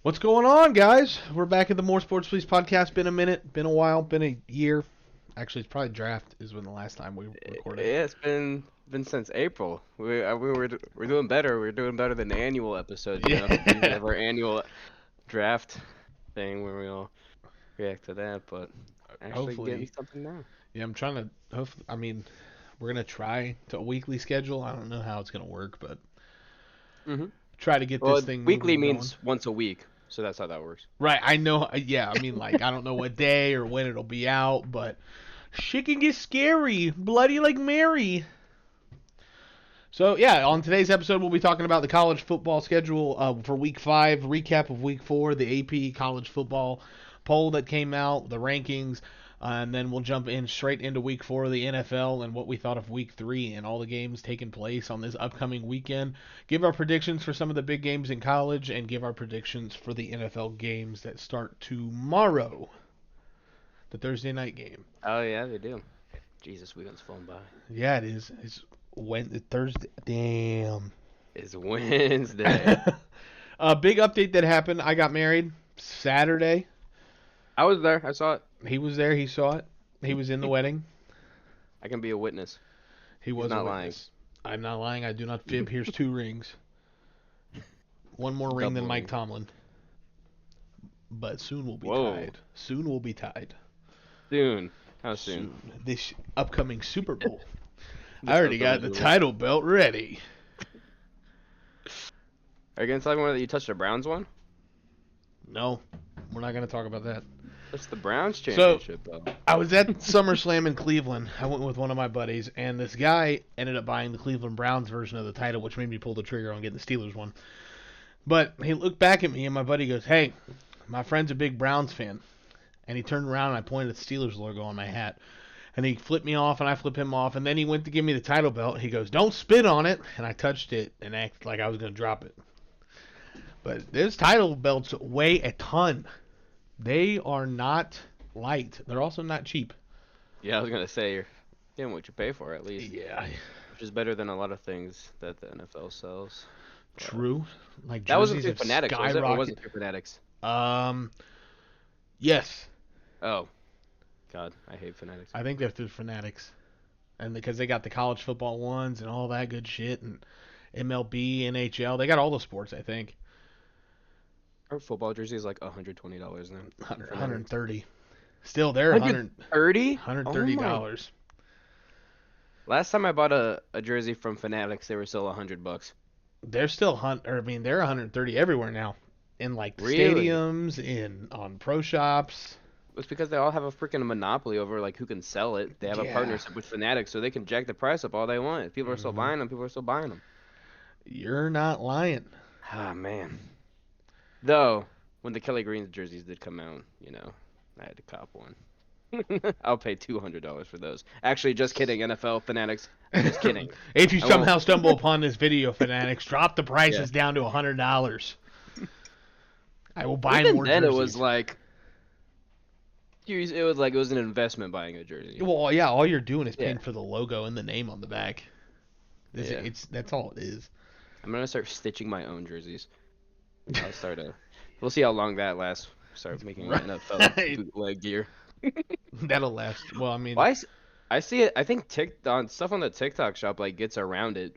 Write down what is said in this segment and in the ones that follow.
What's going on, guys? We're back at the More Sports Please podcast. Been a minute, been a while, been a year. Actually, it's probably draft is when the last time we recorded. Yeah, it's been since April. We're doing better. We're doing better than the annual episodes. We usually Yeah. have our annual draft thing where we all react to that, but actually getting Hopefully. something now. Yeah, I'm trying to. We're gonna try to a weekly schedule. I don't know how it's gonna work, but hmm try to get this Well, thing moving weekly and going. means once a week, so that's how that works. Right. I know. Yeah. Like, I don't know what day or when it'll be out, but shit can get scary. Bloody like Mary. So yeah, on today's episode, we'll be talking about the college football schedule for Week 5, recap of Week 4, the AP college football poll that came out, the rankings, and then we'll jump in straight into Week 4 of the NFL and what we thought of Week 3 and all the games taking place on this upcoming weekend. Give our predictions for some of the big games in college and give our predictions for the NFL games that start tomorrow, the Thursday night game. Oh yeah, they do. Jesus, weekend's flown by. Yeah, it is. It's Thursday. Damn. It's Wednesday. A big update that happened. I got married Saturday. I was there. I saw it. He was there. He saw it. He was in the wedding. I can be a witness. He He's was a not lying. witness. I'm not lying. I do not fib. Here's 2 rings. One more ring than Double Mike ring. Tomlin. But soon we'll be Whoa. tied. Soon we'll be tied. Soon. How soon? Soon. This upcoming Super Bowl. I This already got the upcoming title belt ready. Are you gonna tell me that you touched the Browns one? No, we're not going to talk about that. That's the Browns So, championship, though. I was at SummerSlam in Cleveland. I went with one of my buddies, and this guy ended up buying the Cleveland Browns version of the title, which made me pull the trigger on getting the Steelers one. But he looked back at me, and my buddy goes, "Hey, my friend's a big Browns fan." And he turned around, and I pointed at the Steelers logo on my hat. And he flipped me off, and I flipped him off. And then he went to give me the title belt. He goes, "Don't spit on it." And I touched it and acted like I was going to drop it. But those title belts weigh a ton. They are not light. They're also not cheap. Yeah, I was gonna say you're getting what you pay for at least, Yeah, which is better than a lot of things that the NFL sells. But true. Like that wasn't jerseys through have Fanatics, was it? Or was skyrocketed. it through Fanatics? Um, yes, Oh, God, I hate Fanatics. I think they're through Fanatics, and because they got the college football ones and all that good shit, and MLB, NHL, they got all the sports. I think Our football jersey is like $120 now. 100, Fanatics. 130. Still, they're 100, 130? Oh my! $130. Last time I bought a jersey from Fanatics, they were still $100. They're still they're 130 everywhere now, in like Really? stadiums, in on pro shops. It's because they all have a freaking monopoly over like who can sell it. They have a Yeah. partnership with Fanatics, so they can jack the price up all they want. If people are still hmm buying them, people are still buying them. You're not lying. Ah, man. Though, when the Kelly Green jerseys did come out, I had to cop one. I'll pay $200 for those. Actually, just kidding, NFL Fanatics. Just kidding. If you I won't. somehow stumble upon this video, Fanatics, drop the Yeah. prices down to $100. I will buy Even more then, jerseys. it was an investment buying a jersey. Well, yeah, all you're doing is Yeah. paying for the logo and the name on the back. Yeah. That's all it is. I'm gonna start stitching my own jerseys. I'll start a. We'll see how long that lasts. Start making NFL Right. bootleg gear. That'll last. Well, I mean, Why? I see it. I think on stuff on the TikTok shop like gets around it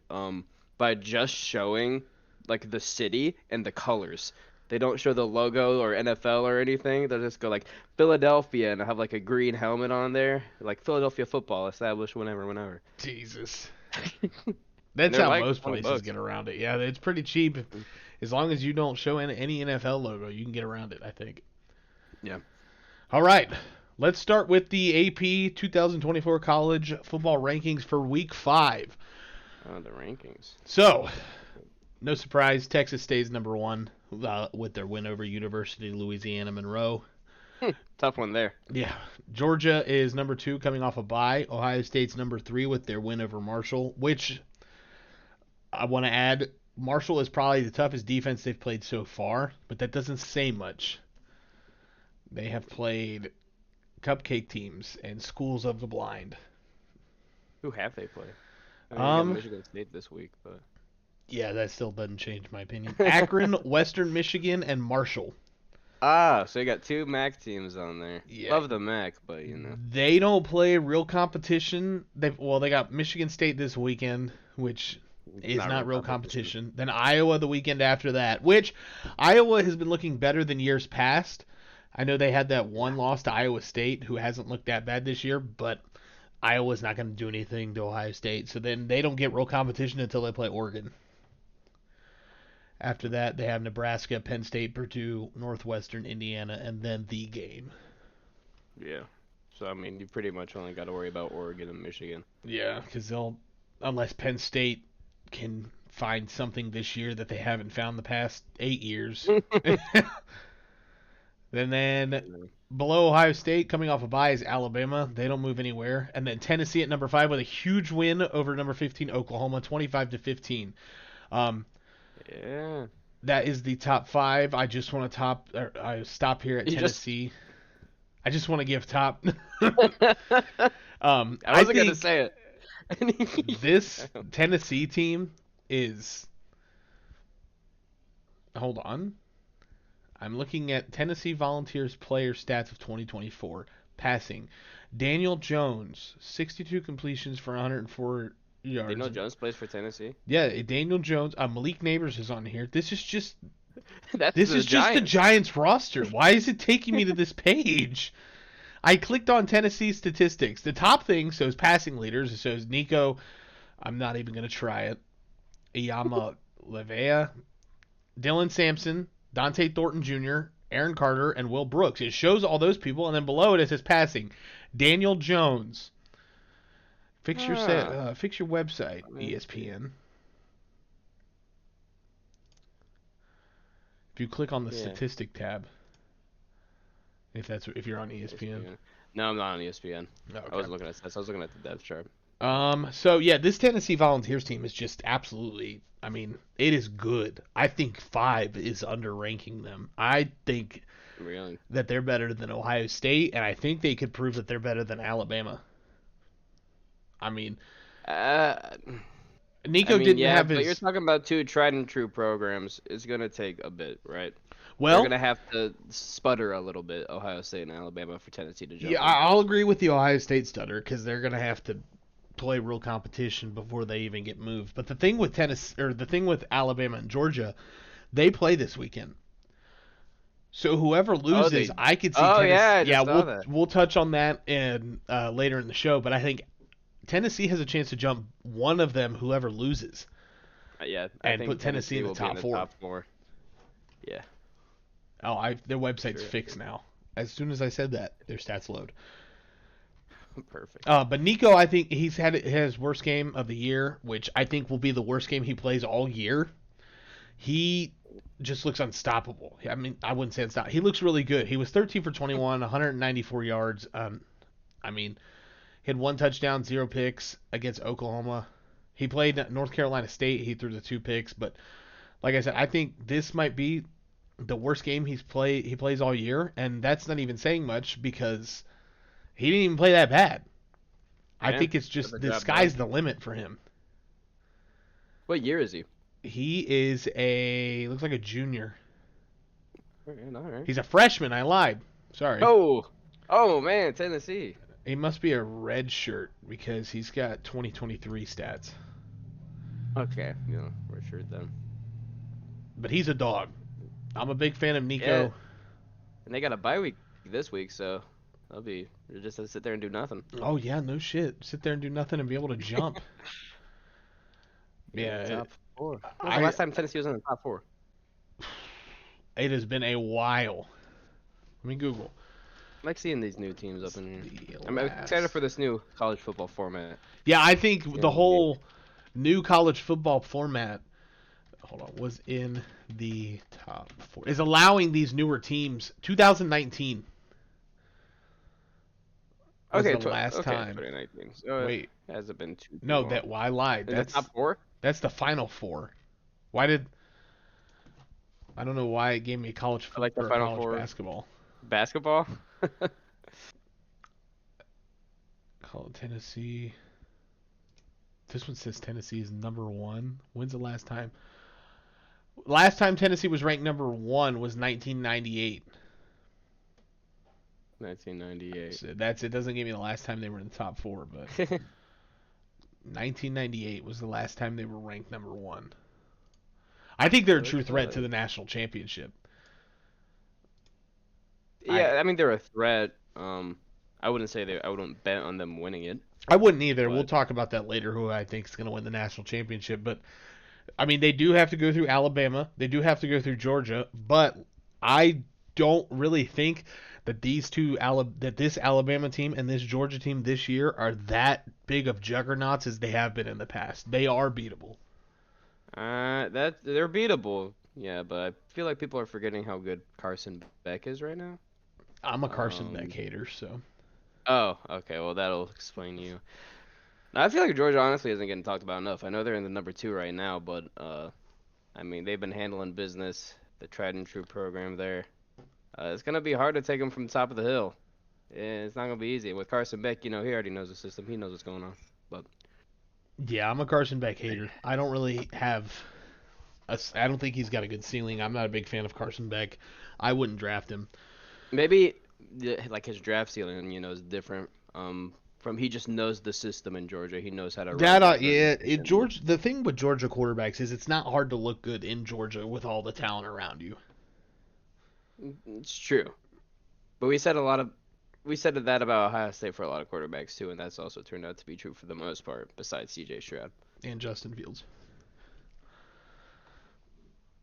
by just showing like the city and the colors. They don't show the logo or NFL or anything. They'll just go like Philadelphia and have like a green helmet on there, like Philadelphia football established whenever. Jesus. And That's they're how like most 20 places bucks. get around it. Yeah, it's pretty cheap. As long as you don't show any NFL logo, you can get around it, I think. Yeah. All right. Let's start with the AP 2024 college football rankings for week 5. Oh, the rankings. So, no surprise, Texas stays number 1 with their win over University of Louisiana Monroe. Tough one there. Yeah. Georgia is number 2 coming off a bye. Ohio State's number 3 with their win over Marshall, which I want to add, Marshall is probably the toughest defense they've played so far, but that doesn't say much. They have played cupcake teams and schools of the blind. Who have they played? I mean, we got Um, Michigan State this week, but Yeah, that still doesn't change my opinion. Akron, Western Michigan, and Marshall. Ah, so you got two MAC teams on there. Yeah, Love the MAC, but you know. they don't play real competition. They got Michigan State this weekend, which is Not not real real competition. competition. Then Iowa the weekend after that, which Iowa has been looking better than years past. I know they had that one loss to Iowa State, who hasn't looked that bad this year, but Iowa's not going to do anything to Ohio State. So then they don't get real competition until they play Oregon. After that, they have Nebraska, Penn State, Purdue, Northwestern, Indiana, and then the game. Yeah. So I mean, you pretty much only got to worry about Oregon and Michigan. Yeah, because unless Penn State can find something this year that they haven't found the past 8 years. then below Ohio State, coming off a bye, is Alabama. They don't move anywhere. And then Tennessee at number 5 with a huge win over number 15 Oklahoma, 25-15. Yeah. That is the top 5. I just want to I stop here at You just Tennessee. I just want to give top. I wasn't gonna say it. This Tennessee team is. Hold on. I'm looking at Tennessee Volunteers player stats of 2024. Passing. Daniel Jones, 62 completions for 104 yards. Daniel Jones plays for Tennessee. Yeah, Daniel Jones. Malik Neighbors is on here. This is just That's just the Giants roster. Why is it taking me to this page? I clicked on Tennessee statistics. The top thing shows passing leaders. It shows Nico. I'm not even going to try it. Iyama Levea, Dylan Sampson, Dante Thornton Jr., Aaron Carter, and Will Brooks. It shows all those people, and then below it says passing. Daniel Jones. Fix your website, ESPN. If you click on the statistic tab, if you're on ESPN. No, I'm not on ESPN. Oh, okay. I was looking at stats. I was looking at the depth chart. So yeah, this Tennessee Volunteers team is just absolutely. I mean, it is good. I think 5 is underranking them. I think that they're better than Ohio State, and I think they could prove that they're better than Alabama. I mean, Nico didn't have his. But you're talking about two tried and true programs. It's gonna take a bit, right? Well, they're gonna have to sputter a little bit, Ohio State and Alabama, for Tennessee to jump. Yeah, I'll agree with the Ohio State stutter because they're gonna have to play real competition before they even get moved. But the thing with Alabama and Georgia, they play this weekend. So whoever loses, I could see. We'll touch on that later in the show. But I think Tennessee has a chance to jump one of them, whoever loses. I and think put Tennessee in the top 4. Yeah. Oh, their website's fixed now. As soon as I said that, their stats load. Perfect. But Nico, I think he's had his worst game of the year, which I think will be the worst game he plays all year. He just looks unstoppable. I mean, I wouldn't say unstoppable. He looks really good. He was 13 for 21, 194 yards. I mean, he had 1 touchdown, 0 picks against Oklahoma. He played North Carolina State. He threw the 2 picks. But like I said, I think this might be the worst game he plays all year, and that's not even saying much because he didn't even play that bad. I think it's just the sky's the limit for him. What year is he? He is looks like a junior. All right. He's a freshman. I lied. Sorry. Oh man, Tennessee. He must be a red shirt because he's got 2023 stats. Okay, red shirt then. But he's a dog. I'm a big fan of Nico. Yeah. And they got a bye week this week, so they'll just have to sit there and do nothing. Oh yeah, no shit. Sit there and do nothing and be able to jump. Top 4. When was the last time Tennessee was in the top 4? It has been a while. Let me Google. I like seeing these new teams up in here. I'm excited for this new college football format. Yeah, I think the whole new college football format was in the top 4. Is allowing these newer teams. 2019. Okay, last time. 2019. So wait, has it been 2? No, I lied. That's the top 4. That's the final 4. Why did? I don't know why it gave me college football. I like the final 4. Basketball. Basketball. Call it Tennessee. This one says Tennessee is number 1. When's the last time? Last time Tennessee was ranked number 1 was 1998. 1998. So that's it. Doesn't give me the last time they were in the top 4, but 1998 was the last time they were ranked number 1. I think they're a true threat to the national championship. Yeah, I mean they're a threat. I wouldn't say I wouldn't bet on them winning it. I wouldn't either. But We'll talk about that later, who I think is going to win the national championship. But, I mean, they do have to go through Alabama. They do have to go through Georgia. But I don't really think that this Alabama team and this Georgia team this year are that big of juggernauts as they have been in the past. They are beatable. They're beatable. Yeah, but I feel like people are forgetting how good Carson Beck is right now. I'm a Carson Beck hater, so. Oh, okay. Well, that'll explain you. I feel like Georgia honestly isn't getting talked about enough. I know they're in the number 2 right now, but I mean they've been handling business. The tried and true program there. It's gonna be hard to take them from the top of the hill. It's not gonna be easy. With Carson Beck, he already knows the system. He knows what's going on. But yeah, I'm a Carson Beck hater. I don't really have. I don't think he's got a good ceiling. I'm not a big fan of Carson Beck. I wouldn't draft him. maybe like his draft ceiling, is different. From he just knows the system in Georgia. He knows how to run. Georgia. The thing with Georgia quarterbacks is it's not hard to look good in Georgia with all the talent around you. It's true, but we said that about Ohio State for a lot of quarterbacks too, and that's also turned out to be true for the most part, besides C.J. Stroud and Justin Fields.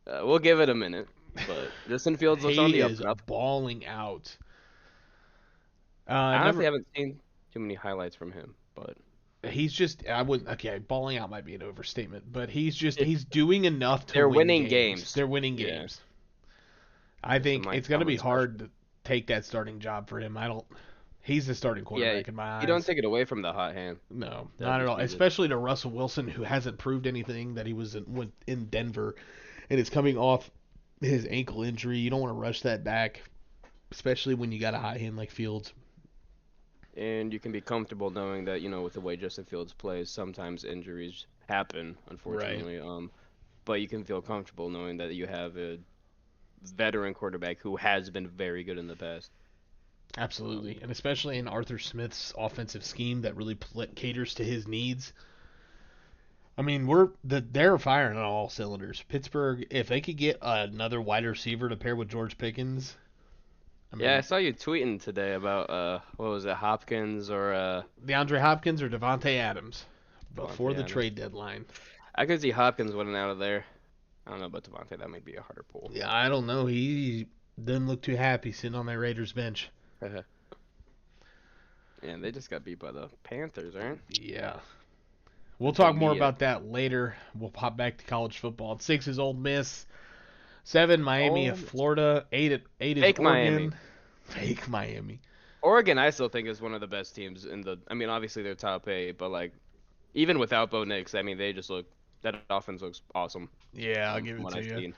We'll give it a minute, but Justin Fields looks on the up and up. He is balling out. I honestly haven't seen too many highlights from him, but he's just balling out might be an overstatement, but he's doing enough to they're win winning games. They're winning games. I think it's going to be hard to take that starting job for him. He's the starting quarterback in my eyes. You don't take it away from the hot hand. No, not at all. Especially to Russell Wilson, who hasn't proved anything that he was in Denver, and is coming off his ankle injury. You don't want to rush that back, especially when you got a high hand like Fields. And you can be comfortable knowing that, with the way Justin Fields plays, sometimes injuries happen, unfortunately. Right. But you can feel comfortable knowing that you have a veteran quarterback who has been very good in the past. Absolutely, and especially in Arthur Smith's offensive scheme that really caters to his needs. I mean, they're firing on all cylinders. Pittsburgh, if they could get another wide receiver to pair with George Pickens. I saw you tweeting today about what was it, Hopkins or DeAndre Hopkins or Devontae Adams before the trade deadline. I could see Hopkins winning out of there. I don't know about Devontae. That might be a harder pull. Yeah, I don't know. He doesn't look too happy sitting on that Raiders bench. And they just got beat by the Panthers, right? Yeah. We'll talk more about that later. We'll pop back to college football. At 6 is Ole Miss. 7, Miami of Florida. 8 is Fake Oregon. Miami. Fake Miami. Oregon, I still think, is one of the best teams in the. I mean, obviously they're top 8, but even without Bo Nix, I mean, they just look. That offense looks awesome. Yeah, I'll give it to you.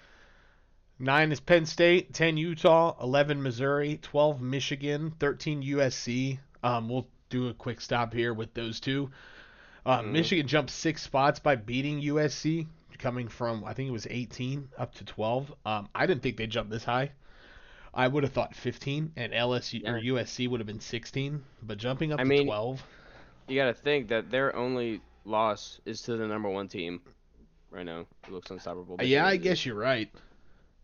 9 is Penn State. 10 Utah. 11 Missouri. 12 Michigan. 13 USC. We'll do a quick stop here with those two. Michigan jumped 6 spots by beating USC, coming from, I think it was 18 up to 12. I didn't think they'd jump this high. I would have thought 15, and LSU or USC would have been 16, but jumping up to 12. You got to think that their only loss is to the number 1 team right now. It looks unstoppable. I guess you're right.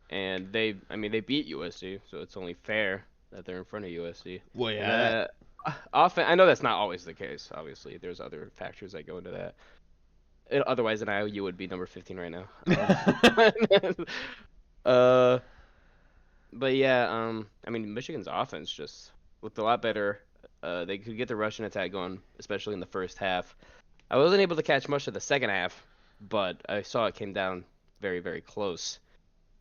And they beat USC, so it's only fair that they're in front of USC. Well, yeah. Often, I know that's not always the case. Obviously, there's other factors that go into that. Otherwise, an IOU would be number 15 right now. But yeah, I mean, Michigan's offense just looked a lot better. They could get the rushing attack going, especially in the first half. I wasn't able to catch much of the second half, but I saw it came down very, very close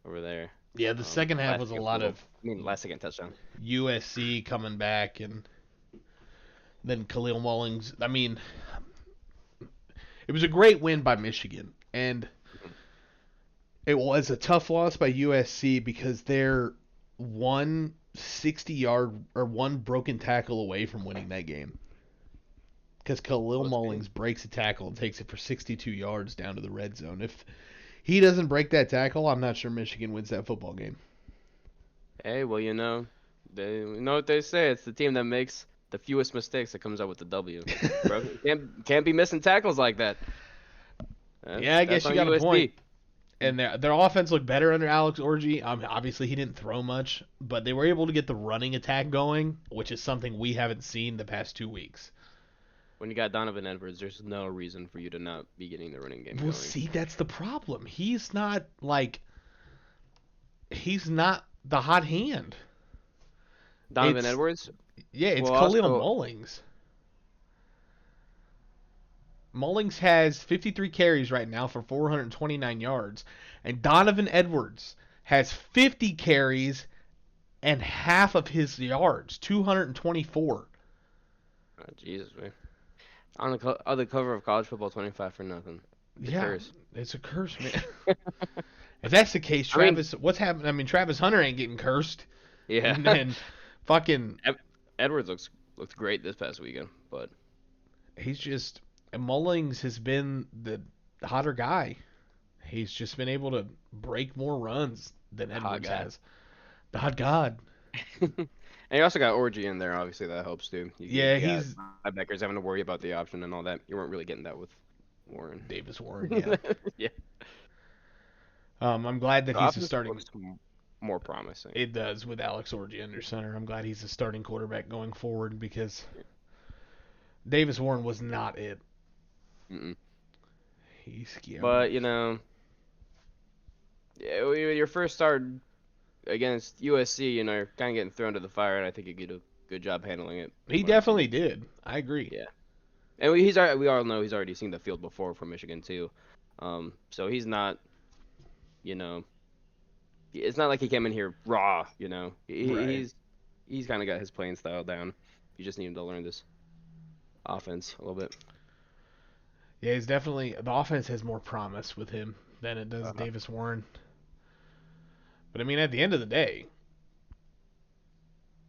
over there. Yeah, the second half was a lot of. Last second touchdown. USC coming back, and then Khalil Mullings. I mean, it was a great win by Michigan, and it was a tough loss by USC because they're one 60-yard or one broken tackle away from winning that game. because Khalil Close game. Mullings breaks a tackle and takes it for 62 yards down to the red zone. If he doesn't break that tackle, I'm not sure Michigan wins that football game. Hey, well, you know what they say. It's the team that makes the fewest mistakes that comes out with the W. Bro, can't be missing tackles like that. Yeah, I That's guess you on got a point. USD. And their offense looked better under Alex Orji. Obviously, he didn't throw much, but they were able to get the running attack going, which is something we haven't seen the past 2 weeks. When you got Donovan Edwards, there's no reason for you to not be getting the running game Well, going. see, that's the problem. He's not the hot hand. Donovan It's Edwards? Yeah, it's Well, Khalil also, Mullings. Mullings has 53 carries right now for 429 yards, and Donovan Edwards has 50 carries and half of his yards, 224. oh, Jesus, man. On the cover of College Football 25 for nothing. The Yeah, curse. it's a curse, man. If that's the case, I mean, what's happening? I mean, Travis Hunter ain't getting cursed, yeah. and then fucking Edwards looks great this past weekend, but he's just Mullings has been the hotter guy. He's just been able to break more runs than the hot Edwards guy. has. The hot god. And you also got Orgy in there, obviously that helps too. Yeah, You got he's linebackers having to worry about the option and all that. You weren't really getting that with Warren. Davis Warren. Yeah. Yeah. I'm glad that The he's a offense starting. looks more promising. It does with Alex Orji under center. I'm glad he's a starting quarterback going forward because Davis Warren was not it. Mm-mm. He's scary. But yeah, your first start against USC, you're kind of getting thrown to the fire, and I think you did a good job handling it. He definitely did. I agree. Yeah. And we all know he's already seen the field before from Michigan too. So he's not, you know, it's not like he came in here raw, Right. He's kind of got his playing style down. You just need him to learn this offense a little bit. Yeah, he's definitely the offense has more promise with him than it does Uh-huh. Davis Warren. But I mean, at the end of the day,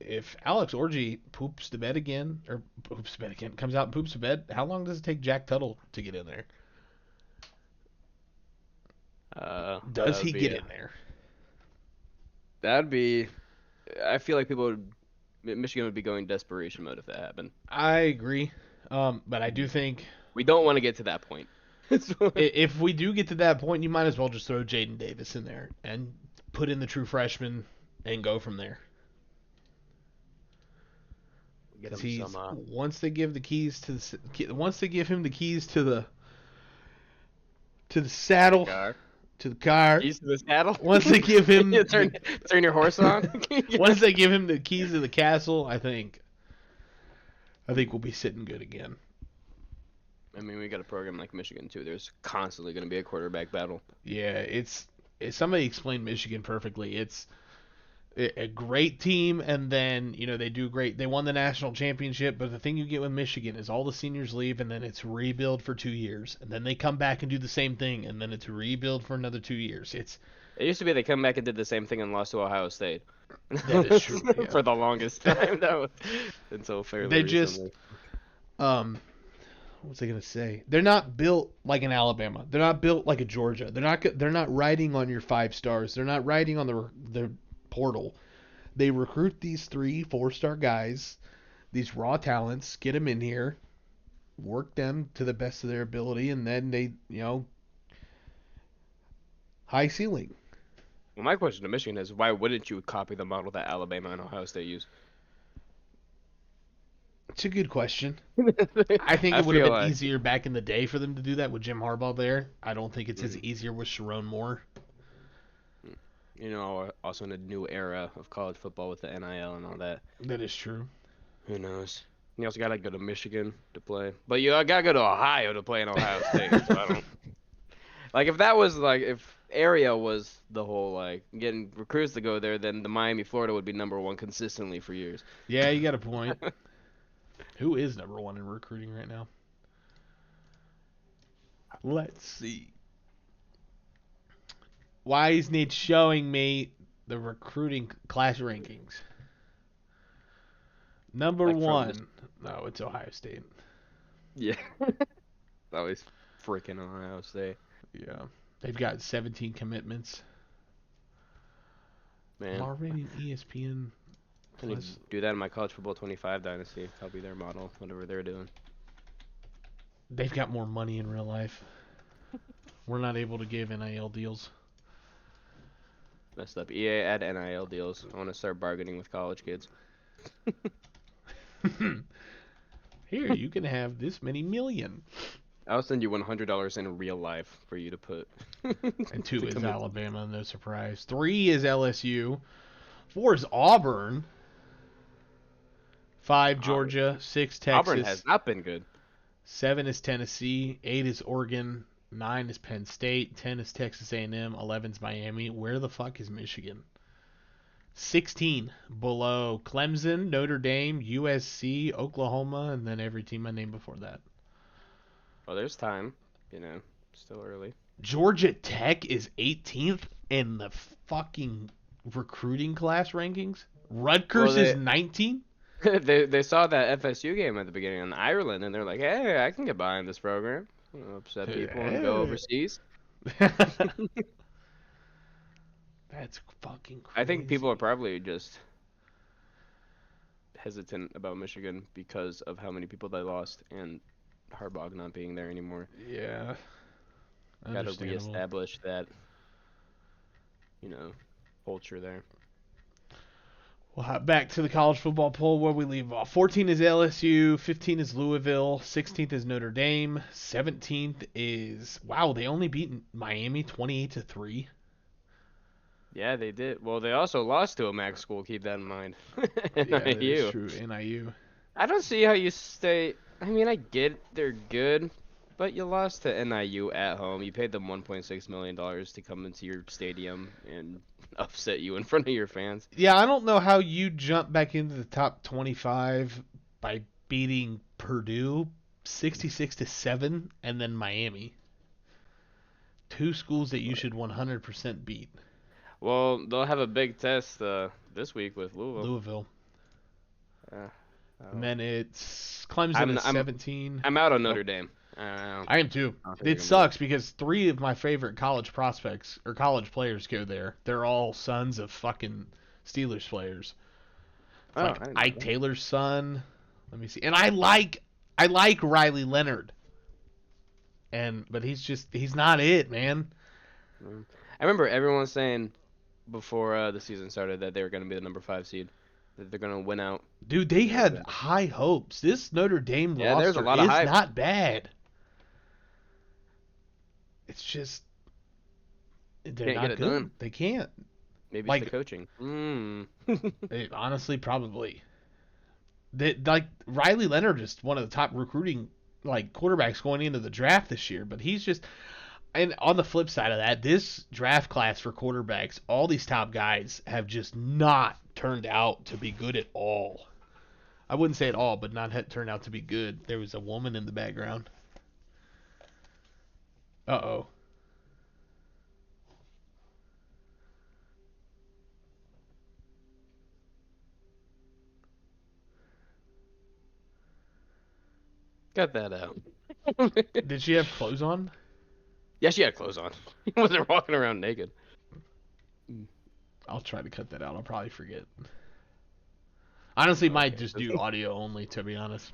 if Alex Orji poops the bed again, or poops the bed again, comes out and poops the bed, how long does it take Jack Tuttle to get in there? That Does would he be get in there? that'd be. I feel like Michigan would be going desperation mode if that happened. I agree. But I do think We don't want to get to that point. if we do get to that point, you might as well just throw Jaden Davis in there and put in the true freshman and go from there. Get Because him he's some. once they give him the keys to the saddle, Car. to the car. Keys to the saddle. Once they give him You turn your horse on. once they give him the keys to the castle, I think we'll be sitting good again. I mean, we got a program like Michigan too. There's constantly going to be a quarterback battle. Yeah, it's somebody explained Michigan perfectly. It's a great team, and then they do great. They won the national championship, but the thing you get with Michigan is all the seniors leave, and then it's rebuild for 2 years, and then they come back and do the same thing, and then it's rebuild for another 2 years. It used to be they come back and did the same thing and lost to Ohio State. That is true. Yeah. For the longest time, that was until fairly They recently. just what was I gonna say? They're not built like an Alabama. They're not built like a Georgia. They're not riding on your 5 stars. They're not riding on the portal. They recruit these 3-4 star guys, these raw talents, get them in here, work them to the best of their ability, and then they, high ceiling. Well, my question to Michigan is, why wouldn't you copy the model that Alabama and Ohio State use? It's a good question. I think I it would have feel been like, easier back in the day for them to do that with Jim Harbaugh there. I don't think it's as Mhm. easier with Sharon Moore. Also in a new era of college football with the NIL and all that. That is true. Who knows? You also gotta go to Michigan to play, but you gotta go to Ohio to play in Ohio State. So I don't like if that was like if area was the whole like getting recruits to go there, then the Miami, Florida would be #1 consistently for years. Yeah, you got a point. Who is #1 in recruiting right now? Let's see. Why isn't it showing me the recruiting class rankings? Number Like from this, one. No, it's Ohio State. Yeah. Always freaking Ohio State. Yeah. They've got 17 commitments. Man, Law rating ESPN I need to plus. do that in my college football 25 dynasty. Copy their model, whatever they're doing. They've got more money in real life. We're not able to give NIL deals. Messed up. EA add NIL deals. I want to start bargaining with college kids. Here, you can have this many million. I'll send you $100 in real life for you to put And 2 to is commit. Alabama, no surprise. 3 is LSU. 4 is Auburn. 5 Auburn. Georgia. 6 Auburn Texas. has not been good. 7 is Tennessee. 8 is Oregon. 9 is Penn State. 10 is Texas A&M. 11 is Miami. Where the fuck is Michigan? 16 below Clemson, Notre Dame, USC, Oklahoma, and then every team I named before that. Well, there's time. Still early. Georgia Tech is 18th in the fucking recruiting class rankings. Rutgers Well, is 19th. they saw that FSU game at the beginning in Ireland, and they're like, "Hey, I can get behind this program. Upset people and go overseas." That's fucking I think people are crazy. probably just hesitant about Michigan because of how many people they lost and Harbaugh not being there anymore. Yeah, Got to understandable. reestablish that, you know, culture there. We'll hop back to the college football poll where we leave off. 14 is LSU, 15 is Louisville, 16th is Notre Dame, 17th is they only beat Miami 28-3. Yeah, they did. Well, they also lost to a MAC school. Keep that in mind. Yeah, that is NIU. true. NIU. I don't see how you stay. I mean, I get they're good, but you lost to NIU at home. You paid them $1.6 million to come into your stadium and upset you in front of your fans. Yeah, I don't know how you jump back into the top 25 by beating Purdue 66-7 and then Miami. Two schools that you But, should 100% beat. well, they'll have a big test this week with Louisville. Louisville. Uh, And oh. then it's Clemson I'm at I'm 17. I'm out on Oh, Notre Dame. I I am too. don't think they're It gonna be good. sucks because 3 of my favorite college prospects or college players go there. They're all sons of fucking Steelers players. It's Oh, like I didn't know Ike that. Taylor's son. Let me see. And I like Riley Leonard. But he's not it, man. I remember everyone saying before the season started that they were gonna be the number 5 seed, that they're gonna win out. Dude, they And had high hopes. This Notre Dame yeah, there's a roster lot of is hype. not bad. It's just they're Can't get not it done. good. They can't. Maybe it's the Like coaching. honestly, probably. Like Riley Leonard is one of the top recruiting like quarterbacks going into the draft this year, but he's just and on the flip side of that, this draft class for quarterbacks, all these top guys have just not turned out to be good at all. I wouldn't say at all, but not turned out to be good. There was a woman in the background. Uh-oh. Cut that out. Did she have clothes on? Yeah, she had clothes on. She wasn't walking around naked. I'll try to cut that out. I'll probably forget. Honestly, might Okay. just do audio only, to be honest.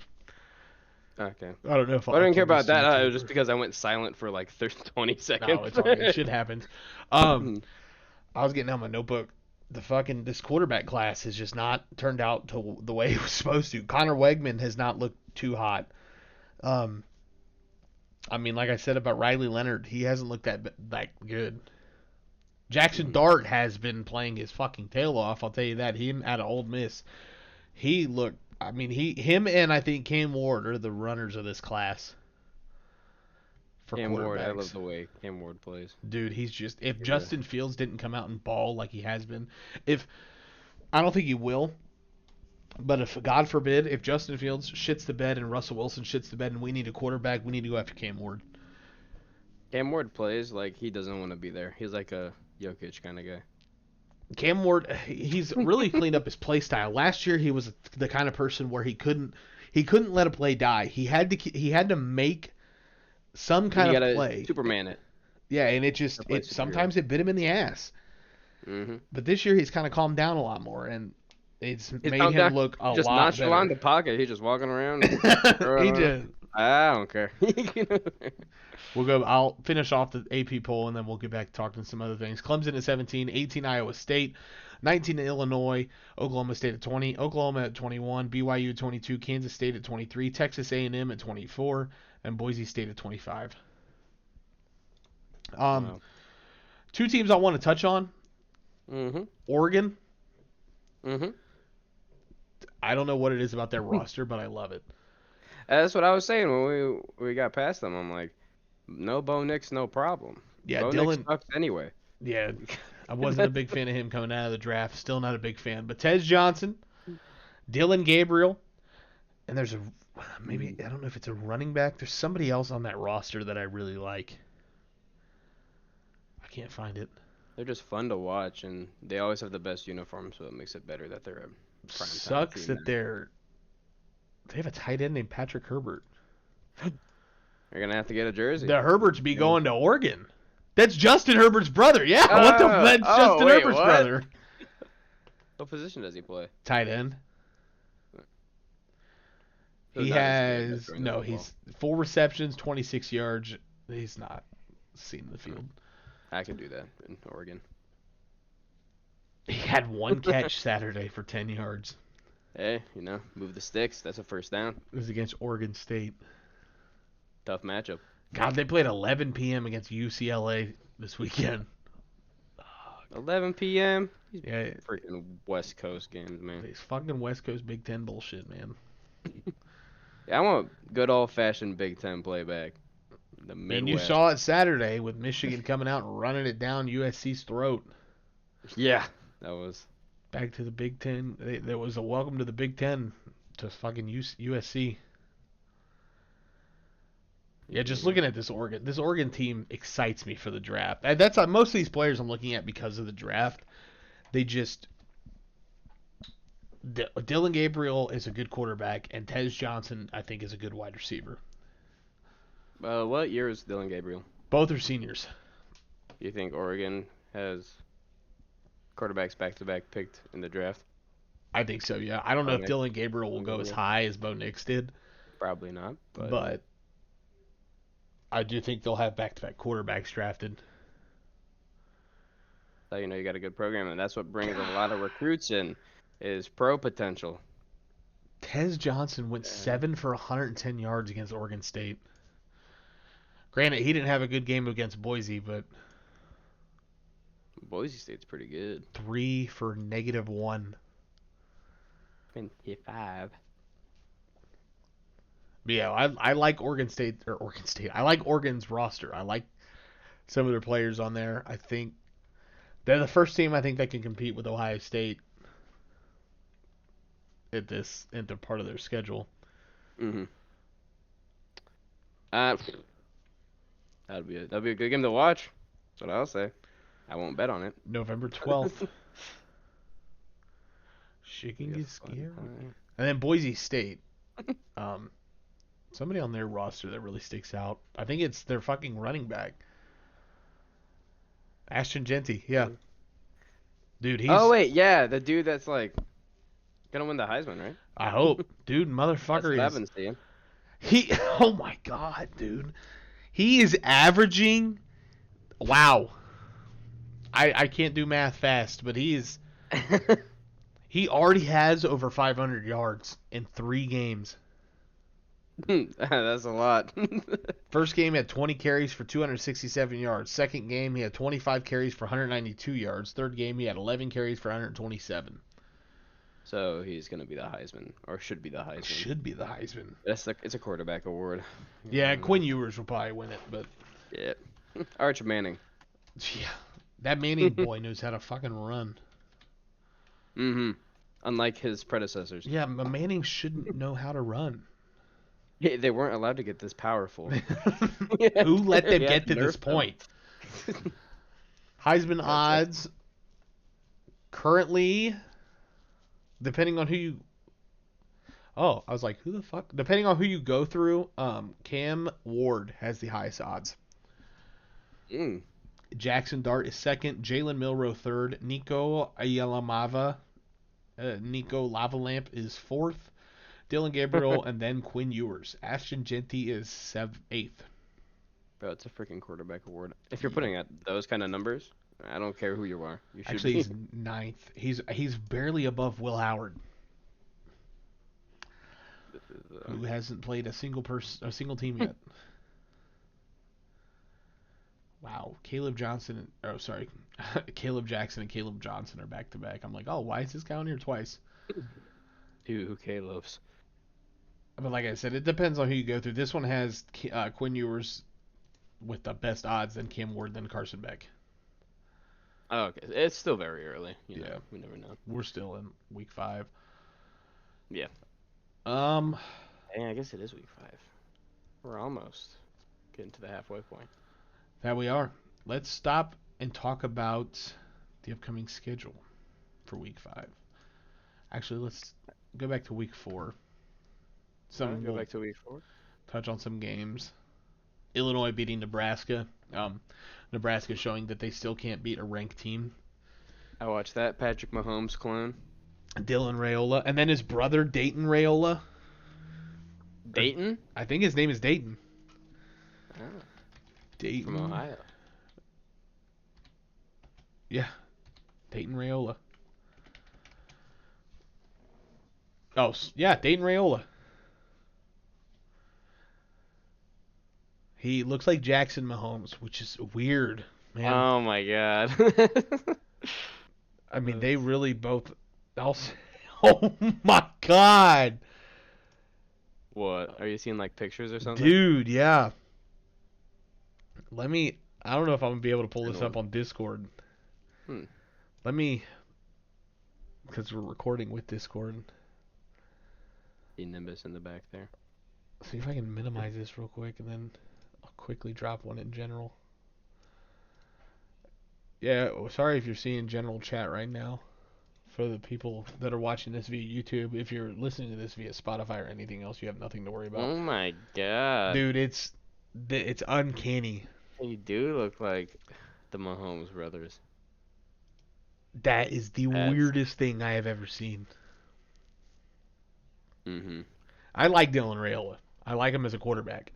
Okay. I don't know if I'll Well, I didn't care upload this about to that. It YouTube was just or. because I went silent for like 20 No, seconds. it's all good. Shit happens. Um, I was getting out my notebook. This quarterback class has just not turned out to the way it was supposed to. Connor Wegman has not looked too hot. Um, I mean, like I said about Riley Leonard, he hasn't looked that good. Jackson Dart has been playing his fucking tail off. I'll tell you that. Him out of Ole Miss, he looked. I mean, him, and I think Cam Ward are the runners of this class for Cam Ward, I love quarterbacks. the way Cam Ward plays. Dude, he's just if Yeah. Justin Fields didn't come out and ball like he has been, if I don't think he will, but if God forbid if Justin Fields shits the bed and Russell Wilson shits the bed and we need a quarterback, we need to go after Cam Ward. Cam Ward plays like he doesn't want to be there. He's like a Jokic kind of guy. Cam Ward, he's really cleaned up his play style. Last year, he was the kind of person where he couldn't let a play die. He had to make some And kind you of gotta play. Superman it. Yeah, and Or play superhero. sometimes it bit him in the ass. Mm-hmm. But this year he's kind of calmed down a lot more, and it's He's made calmed him down. look a He's just lot nonchalant in better. the pocket. He's just walking around. He just I don't care. We'll go. I'll finish off the AP poll, and then we'll get back to talking some other things. Clemson at 17, 18 Iowa State, 19 Illinois, Oklahoma State at 20, Oklahoma at 21, BYU at 22, Kansas State at 23, Texas A&M at 24, and Boise State at 25. Wow. Two teams I want to touch on. Mm-hmm. Oregon. Mm-hmm. I don't know what it is about their roster, but I love it. That's what I was saying when we got past them. I'm like, no Bo Nix, no problem. Yeah, Bo Nix Dylan. sucks anyway. Yeah, I wasn't a big fan of him coming out of the draft. Still not a big fan. But Tez Johnson, Dylan Gabriel, and there's maybe I don't know if it's a running back. There's somebody else on that roster that I really like. I can't find it. They're just fun to watch, and they always have the best uniform, so it makes it better that they're a prime time Sucks team that they have a tight end named Patrick Herbert. You're gonna have to get a jersey. The Herberts be going to Oregon. That's Justin Herbert's brother. Yeah, what the? That's Justin wait, Herbert's what? brother. What position does he play? Tight end. So He not as good has as throwing the football. he's 4 receptions, 26 yards. He's not seen the field. I could do that in Oregon. He had 1 catch Saturday for 10 yards. Hey, move the sticks. That's a first down. It was against Oregon State. Tough matchup. God, they played 11 p.m. against UCLA this weekend. 11 p.m. Yeah, Freaking West Coast games, man. it's fucking West Coast Big Ten bullshit, man. Yeah, I want good old-fashioned Big Ten playback. The Midwest. And you saw it Saturday with Michigan coming out and running it down USC's throat. Yeah, that was. Back to the Big Ten. There was a welcome to the Big Ten to fucking USC. Yeah, just looking at this Oregon team excites me for the draft. And that's most of these players I'm looking at because of the draft. They just Dylan Gabriel is a good quarterback, and Tez Johnson I think is a good wide receiver. What year is Dylan Gabriel? Both are seniors. Do you think Oregon has quarterbacks back-to-back picked in the draft? I think so. Yeah, I don't know if Okay. Dylan Gabriel will go as high as Bo Nix did, Probably not, but I do think they'll have back-to-back quarterbacks drafted. so you got a good program, and that's what brings a lot of recruits in, is pro potential. Tez Johnson went 7 for 110 yards against Oregon State. Granted, he didn't have a good game against Boise, but Boise State's pretty good. 3 for -1. 25. But yeah, I like Oregon State. I like Oregon's roster. I like some of their players on there. I think they're the first team I think that can compete with Ohio State at this into part of their schedule. Mm-hmm. That'd be a good game to watch. That's what I'll say. I won't bet on it. November 12th. She can get scared. And then Boise State. Somebody on their roster that really sticks out. I think it's their fucking running back. Ashton Genty. Yeah. Dude, he's... Oh, wait. Yeah, the dude that's, like, gonna win the Heisman, right? I hope. Dude, That's motherfucker what I've is... been seeing. Oh my God, dude. He is averaging... Wow. I can't do math fast, but he already has over 500 yards in 3 games. That's a lot. First game, he had 20 carries for 267 yards. Second game, he had 25 carries for 192 yards. Third game, he had 11 carries for 127. So he's going to be the Heisman, or should be the Heisman. Should be the Heisman. It's a quarterback award. Yeah, Quinn Ewers will probably win it, but... Yeah. Arch Manning. Yeah, that Manning boy knows how to fucking run. Mm-hmm. Unlike his predecessors. Yeah, Manning shouldn't know how to run. They weren't allowed to get this powerful. Who let them Yeah, get to this nerf them. point? Heisman odds currently, depending on who you... Oh, I was like, who the fuck? Depending on who you go through, Cam Ward has the highest odds. Mm. Jackson Dart is second. Jalen Milrow third. Nico Lavalamp is fourth. Dylan Gabriel and then Quinn Ewers. Ashton Genty is eighth. Bro, it's a freaking quarterback award. If you're Yep. putting at those kind of numbers, I don't care who you are. You should Actually, be. he's ninth. He's barely above Will Howard, This is who hasn't played a single team yet. Wow, Caleb Johnson. Oh, sorry, Caleb Jackson and Caleb Johnson are back to back. I'm like, oh, why is this guy on here twice? Two Caleb's. But like I said, it depends on who you go through. This one has Quinn Ewers with the best odds, then Cam Ward, then Carson Beck. Oh, okay. It's still very early. You know, Yeah. we never know. We're still in week 5. Yeah. Um, Dang, I guess it is week 5. We're almost getting to the halfway point. that we are. Let's stop and talk about the upcoming schedule for week 5. Actually, let's go back to week 4. Alright, go We'll back to week 4. touch on some games. Illinois beating Nebraska. Nebraska showing that they still can't beat a ranked team. I watched that. Patrick Mahomes clone. Dylan Raiola, and then his brother Dayton Raiola. Dayton? I think his name is Dayton. Oh, Dayton. from Ohio. Yeah, Dayton Raiola. Oh, yeah, Dayton Raiola. He looks like Jackson Mahomes, which is weird, man. Oh my god. I mean, they really both. Also, oh my god, What? Are you seeing like pictures or something? dude, yeah. Let me. I don't know if I'm gonna be able to pull this Send up on Discord. Hmm. Let me, because we're recording with Discord. See Nimbus in the back there. See if I can minimize this real quick, and then I'll quickly drop one in general. Yeah, sorry if you're seeing general chat right now. For the people that are watching this via YouTube, if you're listening to this via Spotify or anything else, you have nothing to worry about. Oh my god. Dude, it's uncanny. They do look like the Mahomes brothers. That is the That's... weirdest thing I have ever seen. Mm-hmm. I like Dylan Raiola. I like him as a quarterback.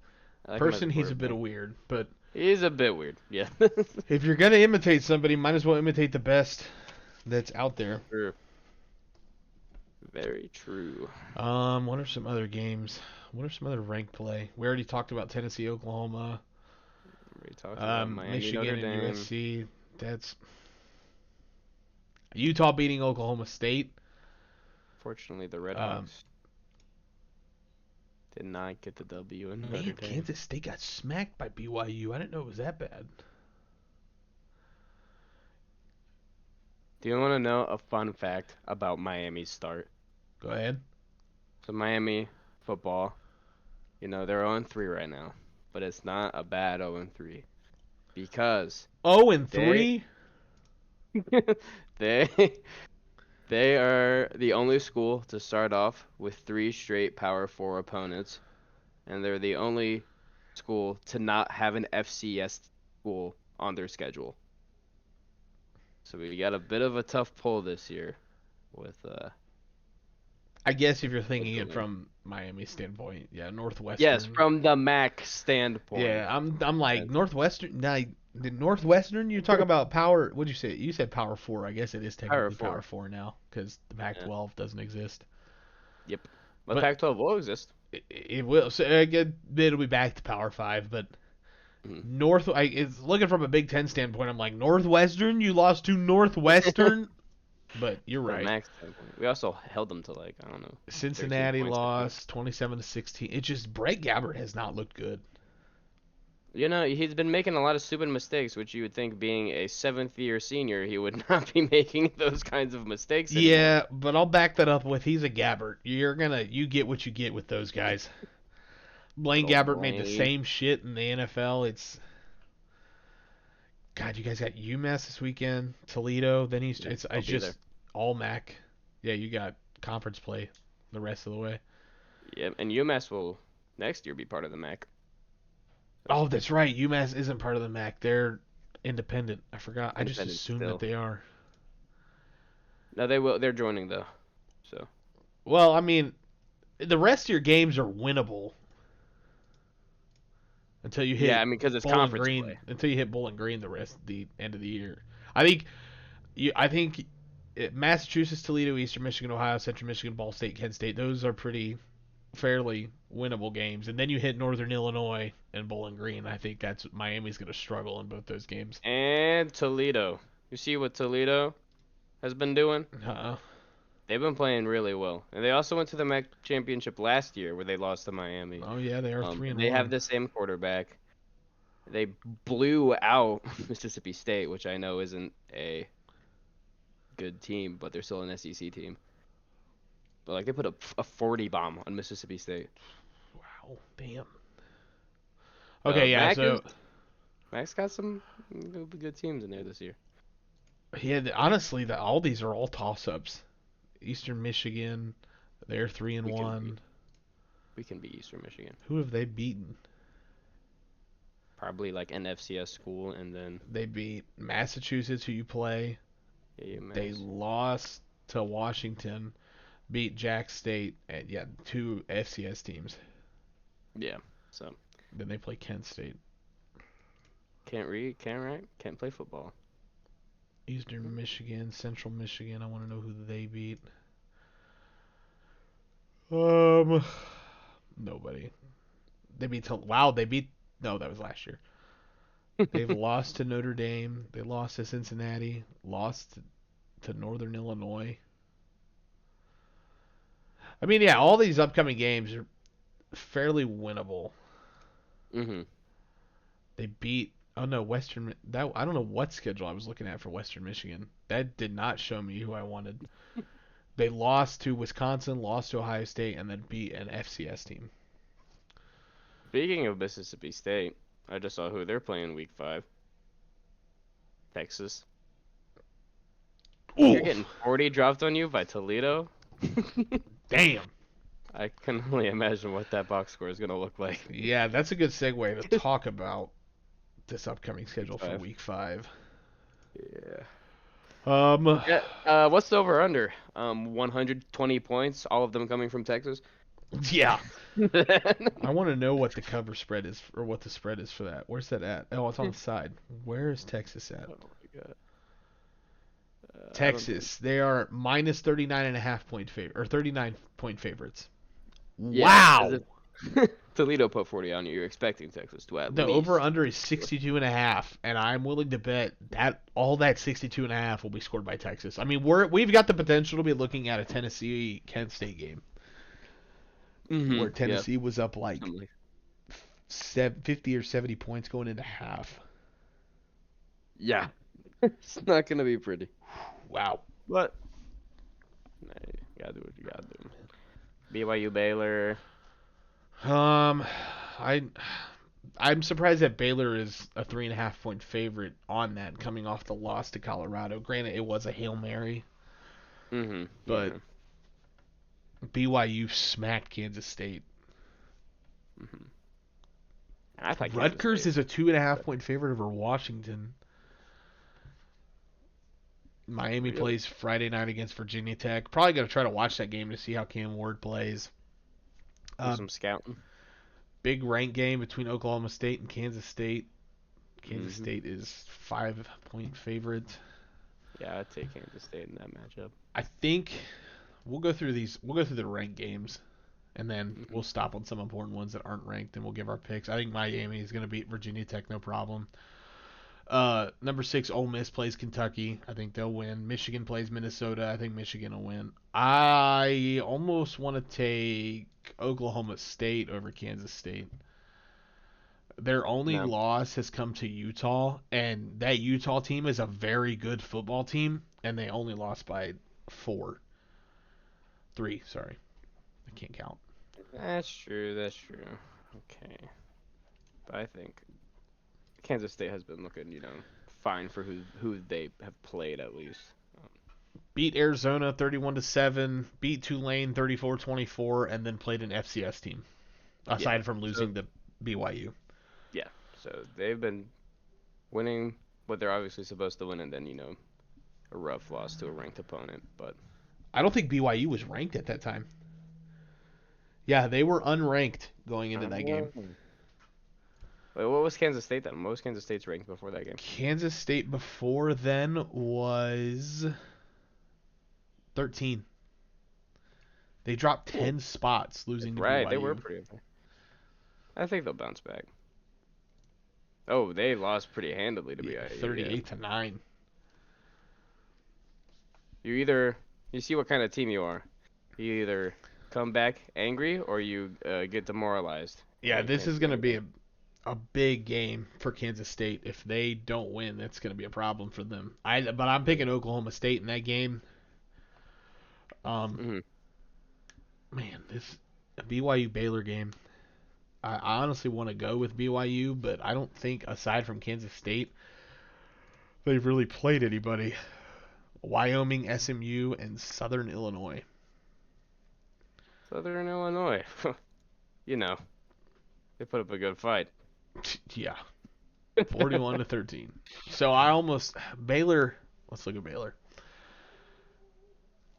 I like Person, he's a bit of weird, but He's a bit weird, yeah. if you're gonna imitate somebody, might as well imitate the best that's out there. True. Very true. What are some other games? What are some other ranked play? We already talked about Tennessee, Oklahoma, We talked about Miami, Michigan, Notre and Dame. USC. That's Utah beating Oklahoma State. Fortunately, the Red Hawks did not get the W in Notre Man, Dame. Kansas State got smacked by BYU. I didn't know it was that bad. Do you want to know a fun fact about Miami's start? Go ahead. So Miami football, they're 0-3 right now, but it's not a bad 0-3 because 0-3? they they are the only school to start off with 3 straight Power 4 opponents, and they're the only school to not have an FCS school on their schedule. So we got a bit of a tough pull this year with I guess if you're thinking it win. from Miami's standpoint, yeah, Northwestern. Yes, from the MAC standpoint. Yeah, I'm like Yes. Northwestern. Nah, the Northwestern. You're talking about power. What'd you say? You said Power 4. I guess it is technically Power Power 4 now because the Pac-12 doesn't exist. Yep. But But- Pac-12 will exist. It will. So it'll be back to Power 5, but Mhm. it's looking from a Big Ten standpoint. I'm like Northwestern. You lost to Northwestern, but you're From right. MAC standpoint. We also held them to like, I don't know. Cincinnati 13 points, I think. lost 27-16. It just Brett Gabbert has not looked good. He's been making a lot of stupid mistakes, which you would think being a 7th-year senior, he would not be making those kinds of mistakes anymore. Yeah, but I'll back that up with he's a Gabbert. You get what you get with those guys. Blaine Good old Gabbert made the Blaine. same shit in the NFL. God, you guys got UMass this weekend, Toledo. Then it's I'll be just there. all MAC. Yeah, you got conference play the rest of the way. Yeah, and UMass will next year be part of the MAC. Oh, that's right. UMass isn't part of the MAC. They're independent. I forgot. I just Independent assumed that still. they are. No, they will. They're joining though. So Well, I mean, the rest of your games are winnable until you yeah, hit I mean, because it's Bowling conference Green. play. Until you hit Bowling Green the rest of the end of the year. I think Massachusetts, Toledo, Eastern Michigan, Ohio, Central Michigan, Ball State, Kent State. Those are pretty fairly winnable games, and then you hit Northern Illinois and Bowling Green. I think that's Miami's going to struggle in both those games. And Toledo. You see what Toledo has been doing? Uh, They've been playing really well, and they also went to the MAC championship last year where they lost to Miami. oh yeah, they are 3 and They have 1. the same quarterback. They blew out Mississippi State, which I know isn't a good team, but they're still an SEC team. But like they put a 40 bomb on Mississippi State. Wow, damn. So Okay, yeah. So Mac's got some good teams in there this year. yeah, honestly, all these are all toss-ups. Eastern Michigan, they're three and We can be one. we can be Eastern Michigan. Who have they beaten? Probably like an FCS school, and then They beat Massachusetts, who you play. They AMS. lost to Washington, beat Jack State, and yeah, 2 FCS teams. Yeah. So Then they play Kent State. can't read, can't write, can't play football. Eastern Michigan, Central Michigan. I want to know who they beat. Nobody. They beat. Wow, they beat. No, that was last year. They've lost to Notre Dame. They lost to Cincinnati. Lost to Northern Illinois. I mean, yeah, all these upcoming games are fairly winnable. Mhm. They beat. Oh no, Western. That I don't know what schedule I was looking at for Western Michigan. That did not show me who I wanted. They lost to Wisconsin, lost to Ohio State, and then beat an FCS team. Speaking of Mississippi State, I just saw who they're playing week 5. Texas. You're Oof! getting 40 dropped on you by Toledo. Damn. I can only imagine what that box score is gonna look like. Yeah, that's a good segue to talk about this upcoming Week schedule for 5. Week 5. Yeah. Um, Yeah. What's the over under? 120 points, all of them coming from Texas. yeah. Oh I want to know what the cover spread is, or what the spread is for that. Where's that at? Oh, it's on the side. Where is Texas at? my god. I don't think. Texas. They are minus 39.5 point favorite, or 39-point favorites. Yeah, because Wow. if Toledo put 40 on you, you're expecting Texas to at The least. over under is 62.5, and I'm willing to bet that all that 62.5 will be scored by Texas. I mean, we've got the potential to be looking at a Tennessee Kent State game where Yeah. Tennessee was up like Something like 50 or 70 points going into half. yeah. It's not gonna be pretty. Wow. But nah, you gotta do what you gotta do. BYU Baylor. Um, I I'm surprised that Baylor is a 3.5 point favorite on that, coming off the loss to Colorado. Granted, it was a Hail Mary, but Yeah. BYU smacked Kansas State. Mhm. I thought Kansas Rutgers State. is a 2.5 point favorite over Washington. Miami Really? plays Friday night against Virginia Tech. Probably gonna try to watch that game to see how Cam Ward plays. Do Uh, some scouting. big rank game between Oklahoma State and Kansas State. Kansas hmm State is 5 point favorite. Yeah, I'd take Kansas State in that matchup. I think we'll go through these. We'll go through the ranked games, and then hmm we'll stop on some important ones that aren't ranked, and we'll give our picks. I think Miami is going to beat Virginia Tech, no problem. Number 6, Ole Miss plays Kentucky. I think they'll win. Michigan plays Minnesota. I think Michigan will win. I almost want to take Oklahoma State over Kansas State. Their only No. loss has come to Utah, and that Utah team is a very good football team, and they only lost by 3. Sorry, I can't count. That's true. That's true. Okay. But I think Kansas State has been looking, fine for who they have played at least. beat Arizona 31-7, beat Tulane 34-24, and then played an FCS team. Yeah. Aside from So losing to BYU. yeah. So they've been winning what they're obviously supposed to win, and then a rough loss to a ranked opponent. But I don't think BYU was ranked at that time. Yeah, they were unranked going into that game. Wait, what was Kansas State then? What was Kansas State's ranked before that game? Kansas State before then was 13. They dropped Cool. 10 spots, losing to Right, they were BYU. pretty. I think they'll bounce back. Oh, they lost pretty handily to BYU. 38-9. You see what kind of team you are. You either come back angry or you get demoralized. Yeah, And you this can't is do going to be anything. a big game for Kansas State. If they don't win, that's going to be a problem for them. But I'm picking Oklahoma State in that game. Mhm. Man, this BYU Baylor game. I honestly want to go with BYU, but I don't think aside from Kansas State, they've really played anybody. Wyoming, SMU, and Southern Illinois. Southern Illinois. You know, they put up a good fight. Yeah, 41-13. So I almost Baylor. Let's look at Baylor.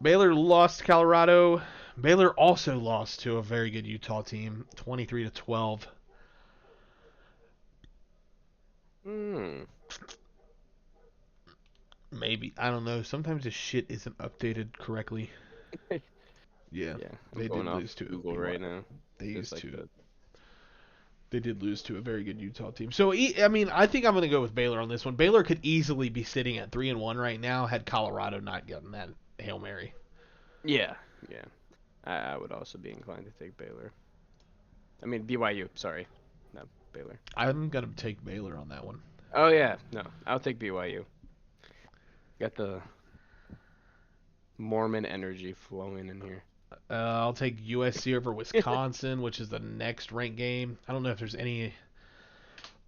Baylor lost to Colorado. Baylor also lost to a very good Utah team, 23-12. Hmm. Maybe I don't know. Sometimes this shit isn't updated correctly. Yeah, Yeah, I'm they did going off lose to Google right now. They Just used like to. the They did lose to a very good Utah team. So I mean, I think I'm going to go with Baylor on this one. Baylor could easily be sitting at 3-1 right now had Colorado not gotten that Hail Mary. Yeah, yeah. I would also be inclined to take Baylor. I mean BYU. Sorry, no Baylor. I'm going to take Baylor on that one. Oh yeah, no, I'll take BYU. Got the Mormon energy flowing in here. I'll take USC over Wisconsin, which is the next ranked game. I don't know if there's any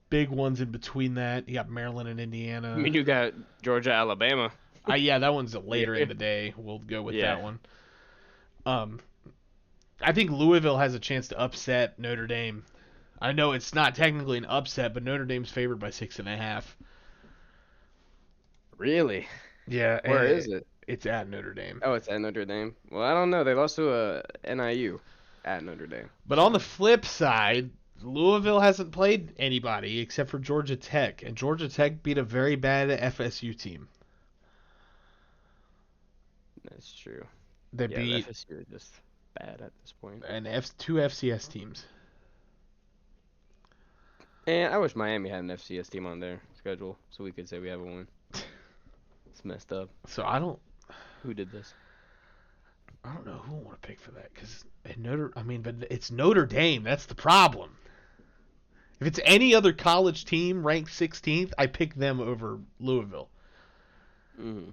big ones in between that. You got Maryland and I Indiana. mean, you got Georgia, Alabama. Yeah, that one's later Yeah. in the day. We'll go with Yeah. that one. Um, I think Louisville has a chance to upset Notre Dame. I know it's not technically an upset, but Notre Dame's favored by 6.5. Really? Yeah, Where is it? it's at Notre Dame. Oh, it's at Notre Dame. Well, I don't know. They lost to a NIU at Notre Dame. But on the flip side, Louisville hasn't played anybody except for Georgia Tech, and Georgia Tech beat a very bad FSU team. That's true. They Yeah, the beat FSU is just bad at this point. two FCS teams. And I wish Miami had an FCS team on their schedule so we could say we have a win. It's messed up. So I don't Who did this? know who I want to pick for that because but it's Notre Dame. That's the problem. If it's any other college team ranked 16th, I pick them over Louisville. Hmm.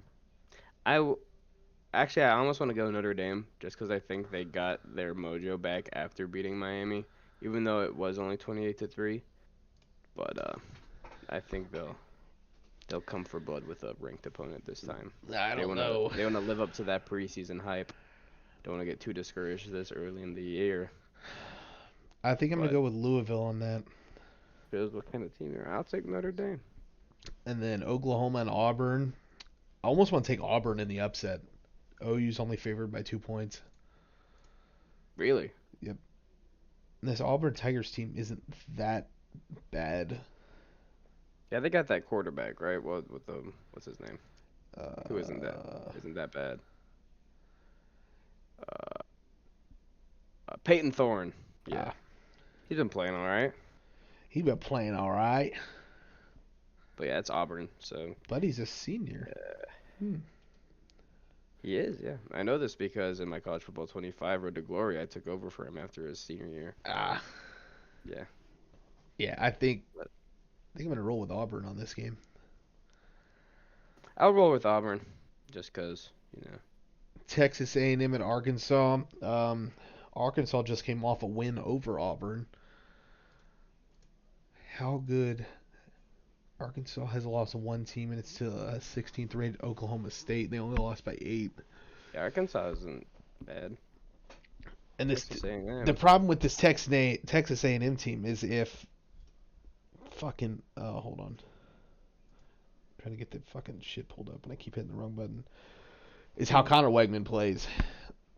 Actually, I almost want to go Notre Dame just because I think they got their mojo back after beating Miami, even though it was only 28-3. But I think they'll come for blood with a ranked opponent this time. I They don't wanna know. they wanna live up to that preseason hype. Don't want to get too discouraged this early in the year. I think I'm gonna But go with Louisville on that, shows what kind of team you're. I'll take Notre Dame. and then Oklahoma and Auburn. I almost want to take Auburn in the upset. OU's only favored by 2 points. Really? This Auburn Tigers team isn't that bad. Yeah, they got that quarterback, right? What with what's his name? Who Uh, isn't that bad? Uh, Peyton Thorne. Yeah, ah, he's been playing all right. he been playing all right, But yeah, it's Auburn, so but he's a senior. Hmm. he is. Yeah, I know this because in my college football 25 Road to Glory, I took over for him after his senior year. Ah, Yeah. yeah. I think I'm gonna roll with Auburn on this game. I'll roll with Auburn, just cause Texas A&M and Arkansas. Arkansas just came off a win over Auburn. How good Arkansas has lost one team, and it's to 16th rated Oklahoma State. They only lost by 8. Yeah, Arkansas isn't bad. And Texas the A&M. problem with this Texas A&M team is if fucking hold on, I'm trying to get the fucking shit pulled up, and I keep hitting the wrong button. Is how Connor Wegman plays.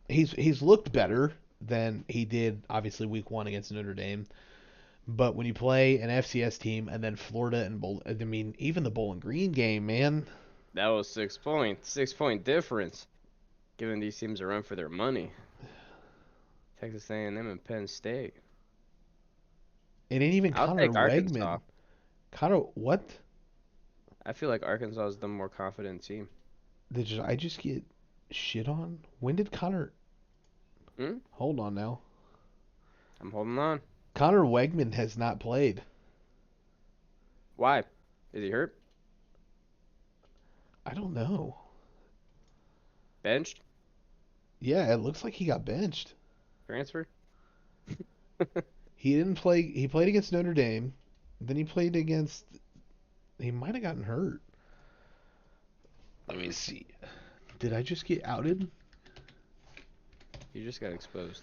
He's looked better than he did obviously week 1 against Notre Dame. But when you play an FCS team and then Florida and even the Bowling Green game, man. That was 6 points. 6 point difference. Giving these teams a run for their money. Texas A&M and Penn State. It ain't even I'll Connor take Arkansas. Wegman. Connor, what? I feel like Arkansas is the more confident team. Did I just get shit on? When did Connor? Hmm? Hold on now. I'm holding on. Connor Wegman has not played. Why? Is he hurt? I don't know. Benched? Yeah, it looks like he got benched. Transfer? He didn't play. He played against Notre Dame. Then he played against. He might have gotten hurt. Let me see. Did I just get outed? You just got exposed.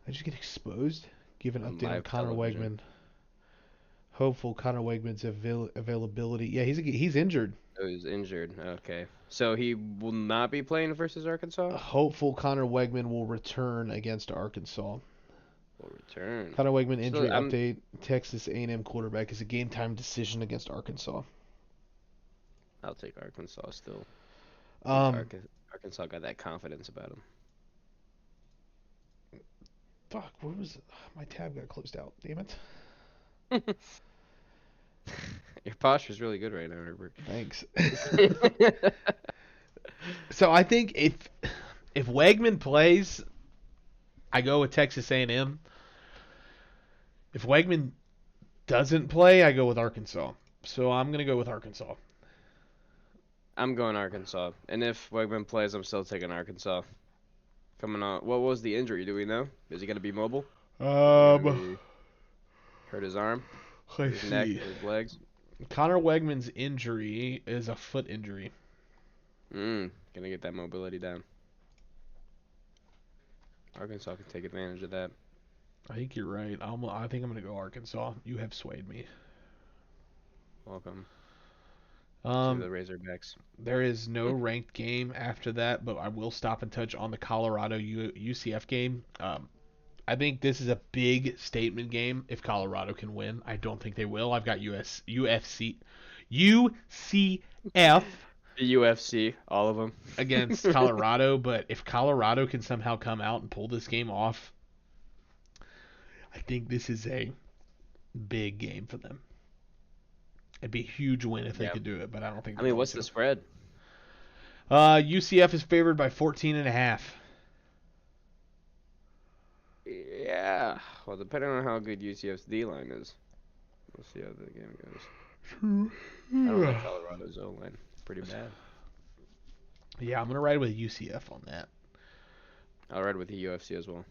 I just get exposed? Give an On update on live Connor television. Wegman. Hopeful Connor Wegman's availability. Yeah, he's injured. Oh, he's injured. Okay. So he will not be playing versus Arkansas? Hopeful Connor Wegman will return against Arkansas. Will return. Connor Wegman injury So update. Texas A&M quarterback is a game time decision against Arkansas. I'll take Arkansas still. Um, Arkansas got that confidence about him. fuck, where was it? My tab got closed out. Damn it. Your posture's really good right now, Herbert. Thanks. So I think if Wegman plays, I go with Texas A&M. If Wegman doesn't play, I go with Arkansas. So I'm gonna go with Arkansas. I'm going Arkansas. And if Wegman plays, I'm still taking Arkansas. Coming on. What was the injury? Do we know? Is he going to be mobile? Hurt his arm? Let's His neck? see. His legs? Connor Wegman's injury is a foot injury. Gonna get that mobility down. Arkansas can take advantage of that. I think you're right. I think I'm gonna go Arkansas. You have swayed me. Welcome to the Razorbacks. There is no ranked game after that, but I will stop and touch on the Colorado UCF game. I think this is a big statement game if Colorado can win. I don't think they will. I've got UCF The UFC, all of them. against Colorado, but if Colorado can somehow come out and pull this game off, I think this is a big game for them. It'd be a huge win if they could do it, but I don't think. I mean, what's the spread? UCF is favored by 14.5. Yeah. Well, depending on how good UCF's D line is, we'll see how the game goes. I don't like Colorado's O line. Pretty bad. Yeah, I'm gonna ride with UCF on that. I'll ride with the UFC as well.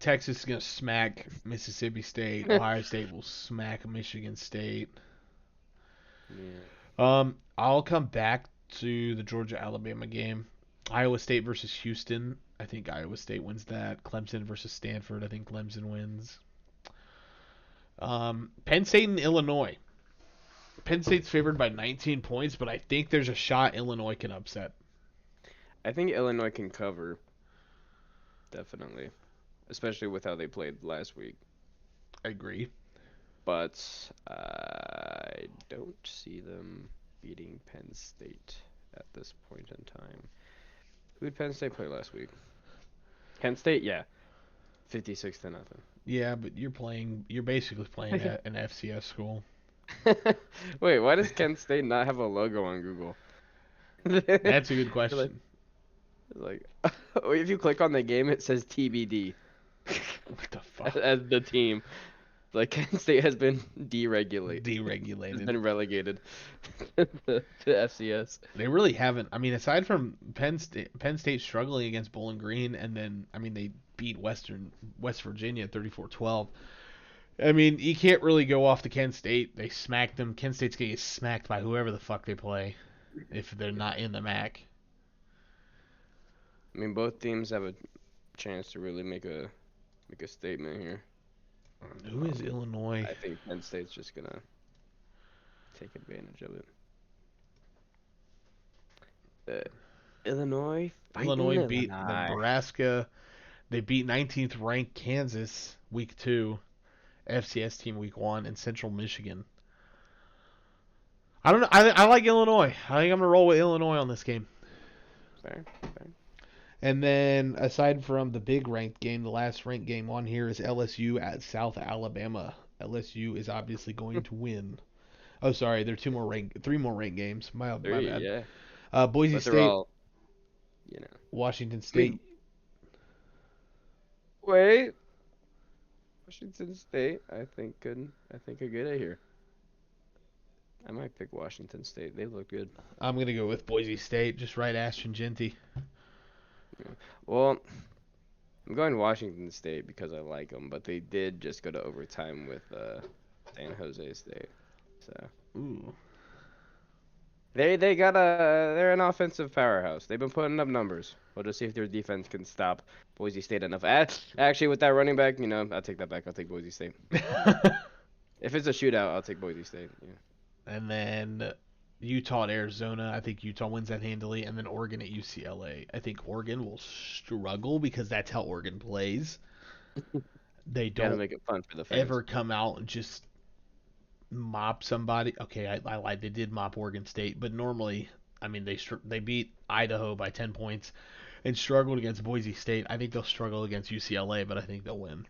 Texas is gonna smack Mississippi State. Ohio State will smack Michigan State. Yeah. I'll come back to the Georgia-Alabama game. Iowa State versus Houston. I think Iowa State wins that. Clemson versus Stanford. I think Clemson wins. Penn State and Illinois. Penn State's favored by 19 points, but I think there's a shot Illinois can upset. I think Illinois can cover. Definitely. Especially with how they played last week. I agree. But I don't see them beating Penn State at this point in time. Who did Penn State play last week? Kent State? Yeah. 56-0. Yeah, but you're basically playing at an FCS school. Wait, why does Kent State not have a logo on Google? That's a good question. Like, if you click on the game, it says TBD. What the fuck? As the team. Like, Kent State has been deregulated. Deregulated. Has been relegated to FCS. They really haven't. I mean, aside from Penn State struggling against Bowling Green, and then, I mean, they beat West Virginia 34-12. I mean, you can't really go off to Kent State. They smacked them. Kent State's gonna get smacked by whoever the fuck they play if they're not in the MAC. I mean, both teams have a chance to really make a statement here. Who is Illinois? I think Penn State's just gonna take advantage of it. Illinois fighting Illinois beat Illinois. Nebraska. They beat 19th ranked Kansas week 2, FCS team week 1, and Central Michigan. I don't know. I like Illinois. I think I'm gonna roll with Illinois on this game. Fair. And then aside from the big ranked game, the last ranked game on here is LSU at South Alabama. LSU is obviously going to win. Oh, sorry, there are three more ranked games. My bad. Yeah. Boise But they're State, all, Washington State. Wait. Washington State, I think could get it here. I might pick Washington State. They look good. I'm gonna go with Boise State. Just right, Ashton Genty. Yeah. Well, I'm going Washington State because I like them, but they did just go to overtime with San Jose State. So Ooh. they're an offensive powerhouse. They've been putting up numbers. We'll just see if their defense can stop Boise State enough. Actually, with that running back, I'll take that back. I'll take Boise State. If it's a shootout, I'll take Boise State. Yeah. And then Utah at Arizona. I think Utah wins that handily. And then Oregon at UCLA. I think Oregon will struggle because that's how Oregon plays. They Gotta don't make it fun for the fans. ever come out and just mop somebody. Okay, I lied. They did mop Oregon State, but normally, I mean, they beat Idaho by 10 points and struggled against Boise State. I think they'll struggle against UCLA, but I think they'll win.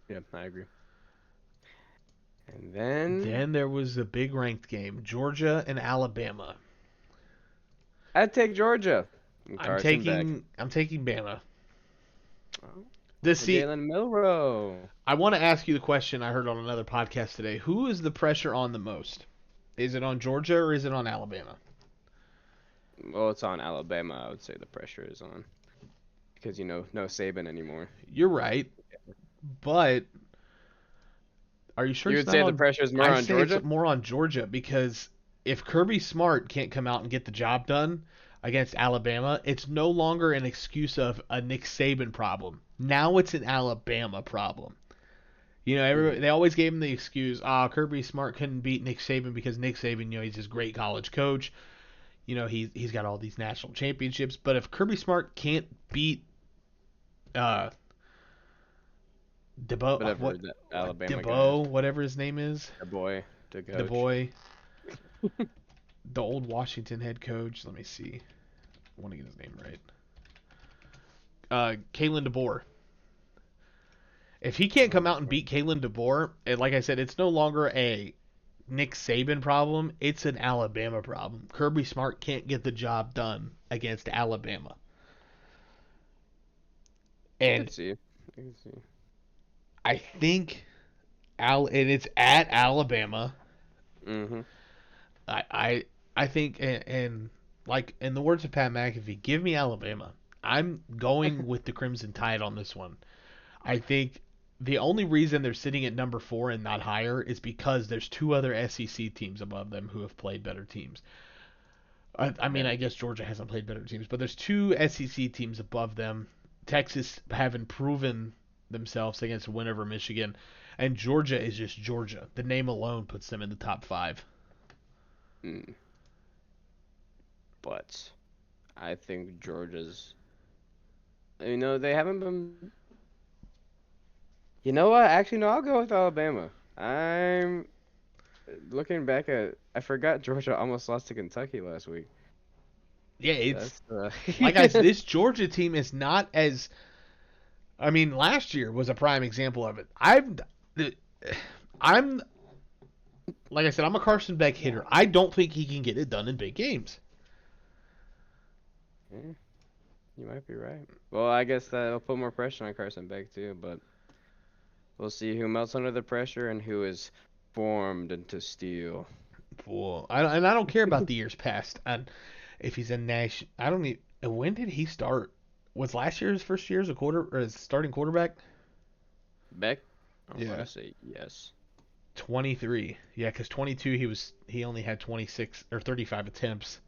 Yeah, I agree. And then there was the big ranked game, Georgia and Alabama. I'd take Georgia. I'm taking Bama. Oh, This Jalen Milroe. I want to ask you the question I heard on another podcast today. Who is the pressure on the most? Is it on Georgia or is it on Alabama? Well, it's on Alabama. I would say the pressure is on because no Saban anymore. You're right, but are you sure You it's would not say on, the pressure is more I on say Georgia? It's more on Georgia because if Kirby Smart can't come out and get the job done against Alabama, it's no longer an excuse of a Nick Saban problem. Now it's an Alabama problem. Everybody, they always gave him the excuse, Kirby Smart couldn't beat Nick Saban because Nick Saban, he's this great college coach. He's got all these national championships. But if Kirby Smart can't beat whatever his name is, the boy, the old Washington head coach. Let me see. I want to get his name right. Kalen DeBoer. If he can't come out and beat Kalen DeBoer, and like I said, it's no longer a Nick Saban problem. It's an Alabama problem. Kirby Smart can't get the job done against Alabama. And I can see. I think and it's at Alabama. Mm-hmm. I think and like in the words of Pat McAfee, give me Alabama. I'm going with the Crimson Tide on this one. I think the only reason they're sitting at number 4 and not higher is because there's two other SEC teams above them who have played better teams. I mean, I guess Georgia hasn't played better teams, but there's two SEC teams above them. Texas haven't proven themselves against a win over Michigan, and Georgia is just Georgia. The name alone puts them in the top 5. But I think Georgia's. They haven't been. You know what? Actually, no. I'll go with Alabama. I'm looking back at. I forgot Georgia almost lost to Kentucky last week. Yeah, it's like this Georgia team is not as. I mean, last year was a prime example of it. I'm like I said, I'm a Carson Beck hitter. I don't think he can get it done in big games. Yeah, you might be right. Well, I guess that'll put more pressure on Carson Beck too, but we'll see who melts under the pressure and who is formed into steel. Well, I don't care about the years past. And if he's a national, I don't even. When did he start? Was last year his first year as a starting quarterback? Beck? I want Yeah. to say yes. 23. Yeah, because 22 he only had 26 or 35 attempts.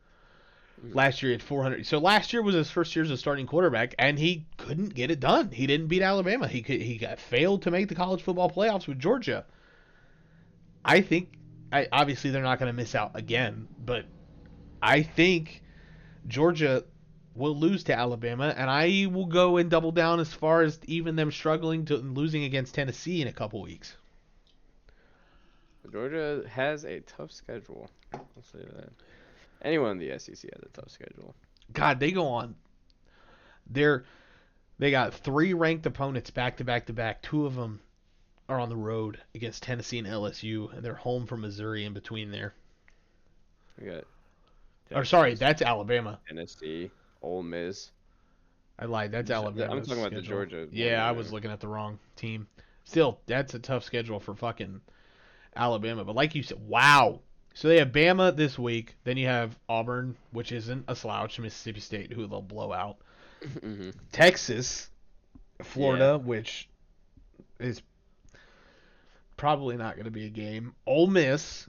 Mhm. Last year he had 400. So last year was his first year as a starting quarterback, and he couldn't get it done. He didn't beat Alabama. He got failed to make the college football playoffs with Georgia. I think, obviously they're not going to miss out again, but I think Georgia will lose to Alabama, and I will go and double down as far as even them struggling to losing against Tennessee in a couple weeks. Georgia has a tough schedule. I'll say that. Anyone in the SEC has a tough schedule. God, they go on. They're they got 3 ranked opponents back to back to back. 2 of them are on the road against Tennessee and LSU, and they're home from Missouri in between there. We got Or sorry, Texas, that's Alabama. Tennessee, Ole Miss. I lied. That's I'm Alabama's talking about the schedule. Georgia one. Yeah, I was looking at the wrong team. Still, that's a tough schedule for fucking Alabama. But like you said, wow. So they have Bama this week. Then you have Auburn, which isn't a slouch. Mississippi State, who they'll blow out. Mhm. Texas, Florida, which is probably not going to be a game. Ole Miss,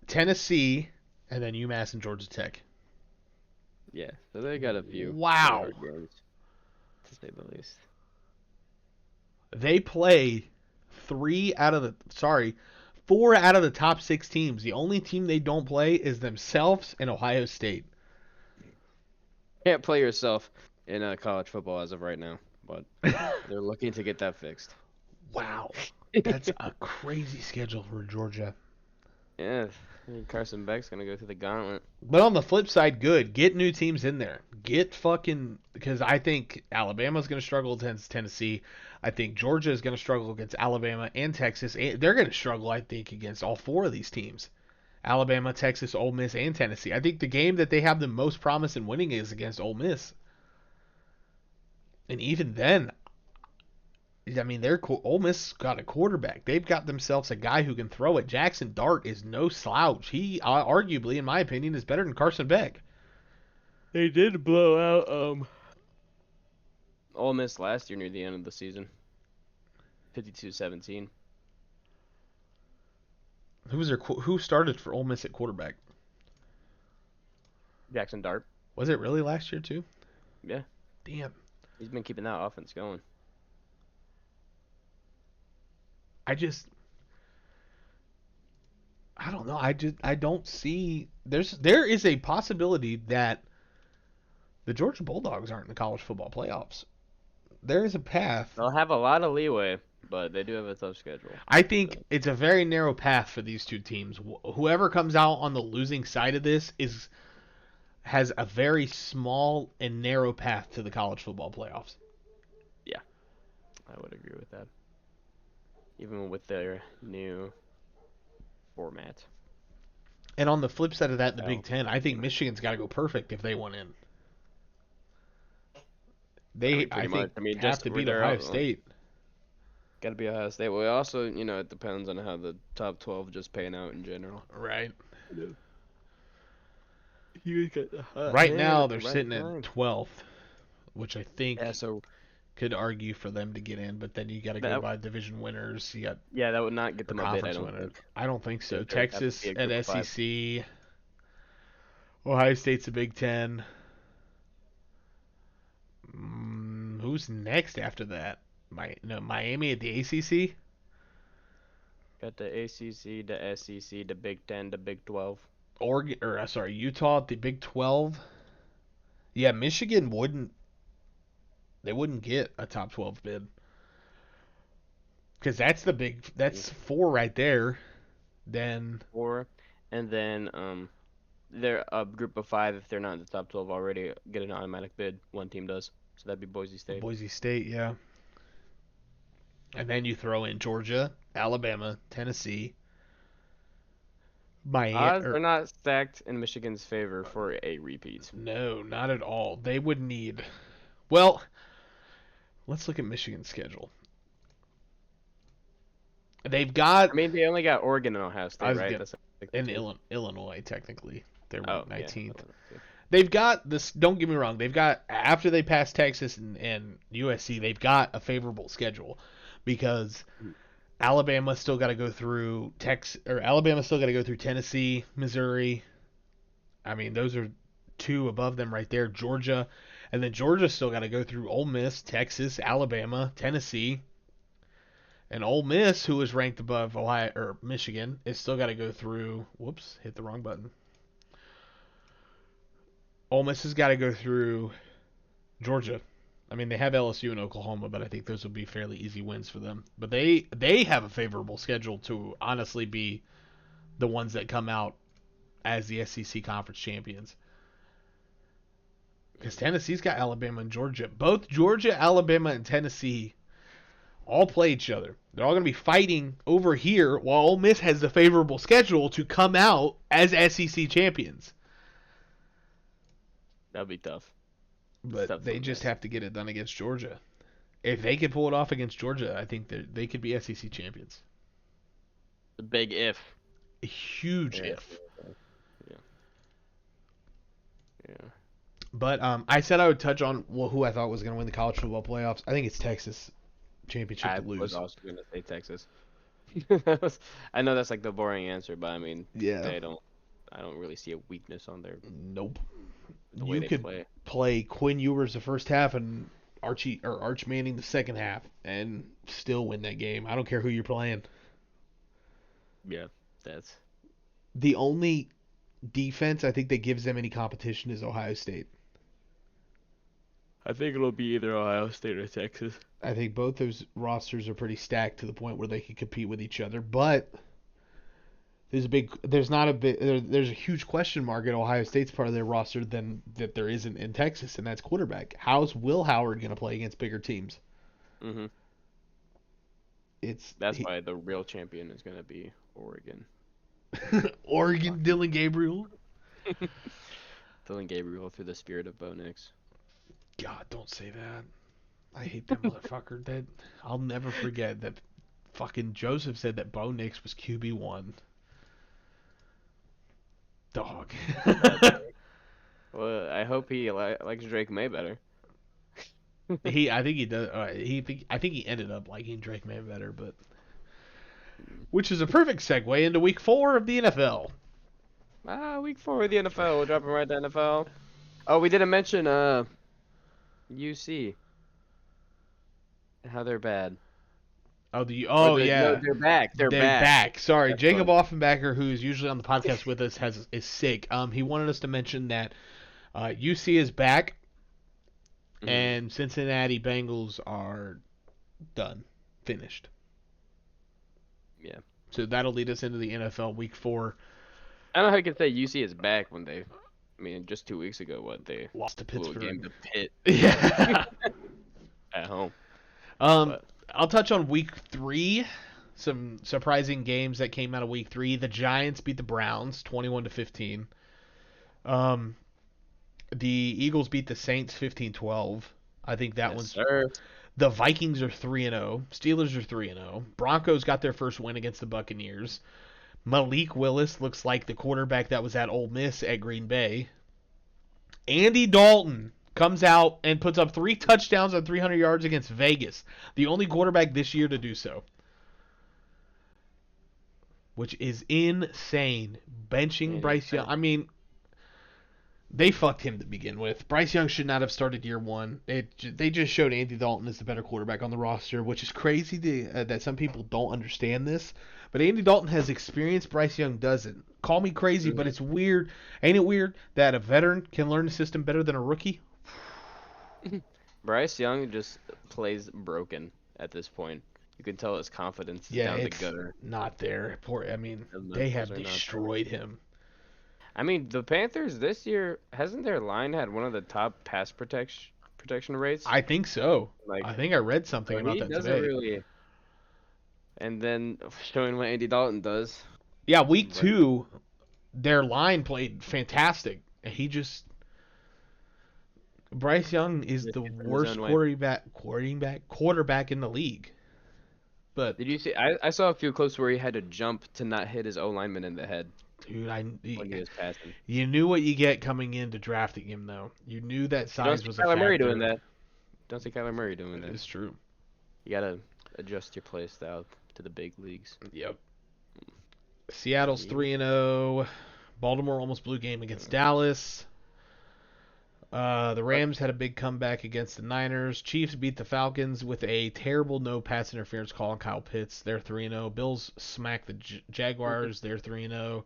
Tennessee, and then UMass and Georgia Tech. Yeah, so they got a few Wow. hard games, to say the least. They play 4 out of the top 6 teams. The only team they don't play is themselves and Ohio State. Can't play yourself in college football as of right now, but they're looking to get that fixed. Wow. That's a crazy schedule for Georgia. Yeah, I think Carson Beck's gonna go through the gauntlet. But on the flip side, good. Get new teams in there. Because I think Alabama's going to struggle against Tennessee. I think Georgia is going to struggle against Alabama and Texas. They're going to struggle, I think, against all 4 of these teams. Alabama, Texas, Ole Miss, and Tennessee. I think the game that they have the most promise in winning is against Ole Miss. And even then, I mean, Ole Miss got a quarterback. They've got themselves a guy who can throw it. Jackson Dart is no slouch. He, arguably, in my opinion, is better than Carson Beck. They did blow out Ole Miss last year near the end of the season. 52-17. Who started for Ole Miss at quarterback? Jackson Dart. Was it really last year too? Yeah. Damn. He's been keeping that offense going. I don't know. I don't see there is a possibility that the Georgia Bulldogs aren't in the college football playoffs. There is a path. They'll have a lot of leeway, but they do have a tough schedule. I think it's a very narrow path for these two teams. Whoever comes out on the losing side of this has a very small and narrow path to the college football playoffs. Yeah, I would agree with that. Even with their new format. And on the flip side of that, the Big Ten, I think Michigan's got to go perfect if they want in. I think, have to beat Ohio State. Got to be Ohio State. Well, also, it depends on how the top 12 just pan out in general. Right. Yeah. Right now, they're sitting at 12th, which I think could argue for them to get in, but then you got to go by division winners. That would not get them a bid, I don't think. I don't think so. Texas at SEC. Ohio State's a Big Ten. Who's next after that? Miami at the ACC? Got the ACC, the SEC, the Big Ten, the Big 12. Utah at the Big 12. Yeah, Michigan wouldn't get a top 12 bid. Because that's 4 right there. Then 4, and then they're a group of 5 if they're not in the top 12 already, get an automatic bid. One team does. So that'd be Boise State. Boise State, yeah. And then you throw in Georgia, Alabama, Tennessee, Miami. Odds are not stacked in Michigan's favor for a repeat. No, not at all. They would need. Well, let's look at Michigan's schedule. They've got. I mean, they only got Oregon and Ohio State, right? And Illinois, technically. They're 19th. Yeah. They've got this. Don't get me wrong. They've got, after they pass Texas and USC, they've got a favorable schedule because Alabama still got to go through Alabama still got to go through Tennessee, Missouri. I mean, those are two above them right there. Georgia, and then Georgia still got to go through Ole Miss, Texas, Alabama, Tennessee, and Ole Miss, who is ranked above Ohio or Michigan, is still got to go through. Whoops, hit the wrong button. Ole Miss has got to go through Georgia. I mean, they have LSU and Oklahoma, but I think those will be fairly easy wins for them. But they have a favorable schedule to honestly be the ones that come out as the SEC conference champions. Because Tennessee's got Alabama and Georgia. Both Georgia, Alabama, and Tennessee all play each other. They're all going to be fighting over here while Ole Miss has the favorable schedule to come out as SEC champions. That'd be tough. But they just have to get it done against Georgia. If they could pull it off against Georgia, I think that they could be SEC champions. A big if. A huge if. Yeah. But I said I would touch on who I thought was going to win the college football playoffs. I think it's Texas championship to lose. I was also going to say Texas. I know that's like the boring answer, but I mean, yeah. I don't really see a weakness on their. Nope. The You way could they play Quinn Ewers the first half and Arch Manning the second half and still win that game. I don't care who you're playing. Yeah, that's the only defense I think that gives them any competition is Ohio State. I think it'll be either Ohio State or Texas. I think both those rosters are pretty stacked to the point where they can compete with each other, but there's a huge question mark at Ohio State's part of their roster than that there isn't in Texas, and that's quarterback. How's Will Howard going to play against bigger teams? Mhm. That's why the real champion is going to be Oregon. Oregon, Dylan Gabriel. Dylan Gabriel through the spirit of Bo Nix. God, don't say that. I hate that motherfucker. That I'll never forget that fucking Joseph said that Bo Nix was QB1. Dog. Well, I hope he likes Drake May better. I think he does. I think he ended up liking Drake May better, but which is a perfect segue into Week 4 of the NFL. Week 4 of the NFL. We're dropping right to NFL. Oh, we didn't mention UC. How they're bad. Yeah. No, they're back. They're back. Sorry, That's Jacob fun. Offenbacher, who's usually on the podcast with us, is sick. He wanted us to mention that UC is back, and Cincinnati Bengals are finished. Yeah. So that'll lead us into the NFL Week 4. I don't know how you can say UC is back when they, I mean, just 2 weeks ago, they lost to Pittsburgh. Game to Pitt. Yeah. At home. I'll touch on Week 3. Some surprising games that came out of Week 3. The Giants beat the Browns 21-15. The Eagles beat the Saints 15-12. I think that one's. Sir. The Vikings are 3-0. Steelers are 3-0. Broncos got their first win against the Buccaneers. Malik Willis looks like the quarterback that was at Ole Miss at Green Bay. Andy Dalton comes out and puts up 3 touchdowns on 300 yards against Vegas. The only quarterback this year to do so. Which is insane. Benching Bryce Young. I mean, they fucked him to begin with. Bryce Young should not have started year 1. They just showed Andy Dalton as the better quarterback on the roster, which is crazy that some people don't understand this. But Andy Dalton has experience, Bryce Young doesn't. Call me crazy, but it's weird. Ain't it weird that a veteran can learn the system better than a rookie? Bryce Young just plays broken at this point. You can tell his confidence is down the gutter. Not there. They have destroyed him. I mean, the Panthers this year, hasn't their line had one of the top pass protection rates? I think so. I think I read something about that today. Really... And then showing what Andy Dalton does. Yeah, Week 2, their line played fantastic. Bryce Young is the worst quarterback in the league. But did you see? I saw a few clips where he had to jump to not hit his O lineman in the head. Dude, when he was passing. You knew what you get coming into drafting him, though. You knew that size was a factor. Kyler Murray doing that. Don't see Kyler Murray doing that. It's true. You gotta adjust your play style to the big leagues. Yep. Seattle's 3-0. Baltimore almost blew game against Dallas. The Rams had a big comeback against the Niners. Chiefs beat the Falcons with a terrible no pass interference call on Kyle Pitts. They're 3-0. Bills smacked the Jaguars. They're 3-0.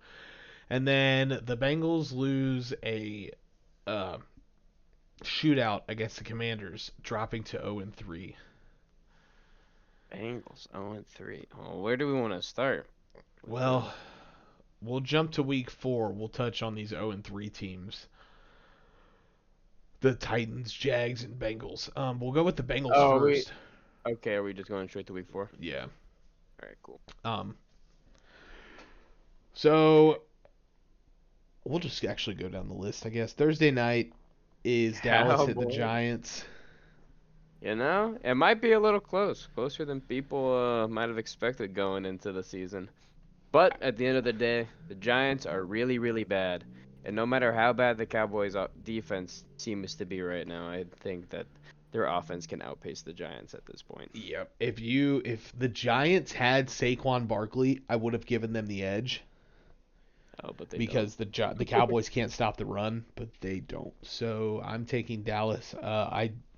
And then the Bengals lose a shootout against the Commanders, dropping to 0-3. Bengals 0-3. Oh, where do we want to start? Well, we'll jump to week 4. We'll touch on these 0-3 teams. The Titans, Jags, and Bengals. We'll go with the Bengals first. Okay, are we just going straight to week 4? Yeah. All right, cool. So we'll just actually go down the list, I guess. Thursday night is Dallas at the Giants. You know, it might be a little closer than people might have expected going into the season. But at the end of the day, the Giants are really, really bad. And no matter how bad the Cowboys' defense seems to be right now, I think that their offense can outpace the Giants at this point. Yep. If the Giants had Saquon Barkley, I would have given them the edge. Oh, but they because don't. the Cowboys can't stop the run, but they don't. So I'm taking Dallas.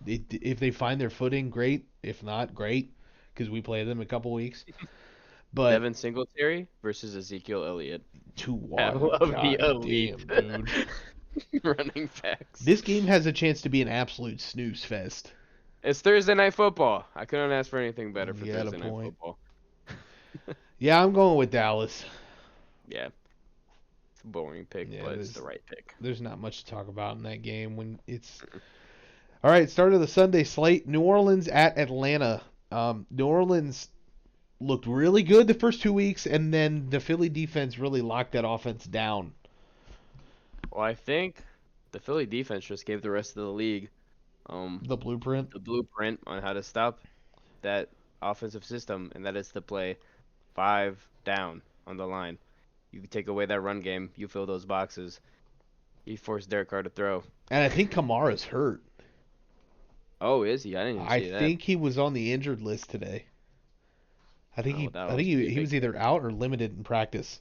If they find their footing, great. If not, great, because we play them in a couple weeks. But Devin Singletary versus Ezekiel Elliott. Two Battle of the elite. Damn, dude. Running backs. This game has a chance to be an absolute snooze fest. It's Thursday night football. I couldn't ask for anything better for Thursday night football. Yeah, I'm going with Dallas. Yeah. It's a boring pick, but it's the right pick. There's not much to talk about in that game when it's all right. Start of the Sunday slate: New Orleans at Atlanta. New Orleans looked really good the first 2 weeks, and then the Philly defense really locked that offense down. Well, I think the Philly defense just gave the rest of the league the blueprint on how to stop that offensive system, and that is to play 5 down on the line. You take away that run game, you fill those boxes. You force Derek Carr to throw. And I think Kamara's hurt. Oh, is he? I didn't even see that. I think he was on the injured list today. I think he was either out or limited in practice.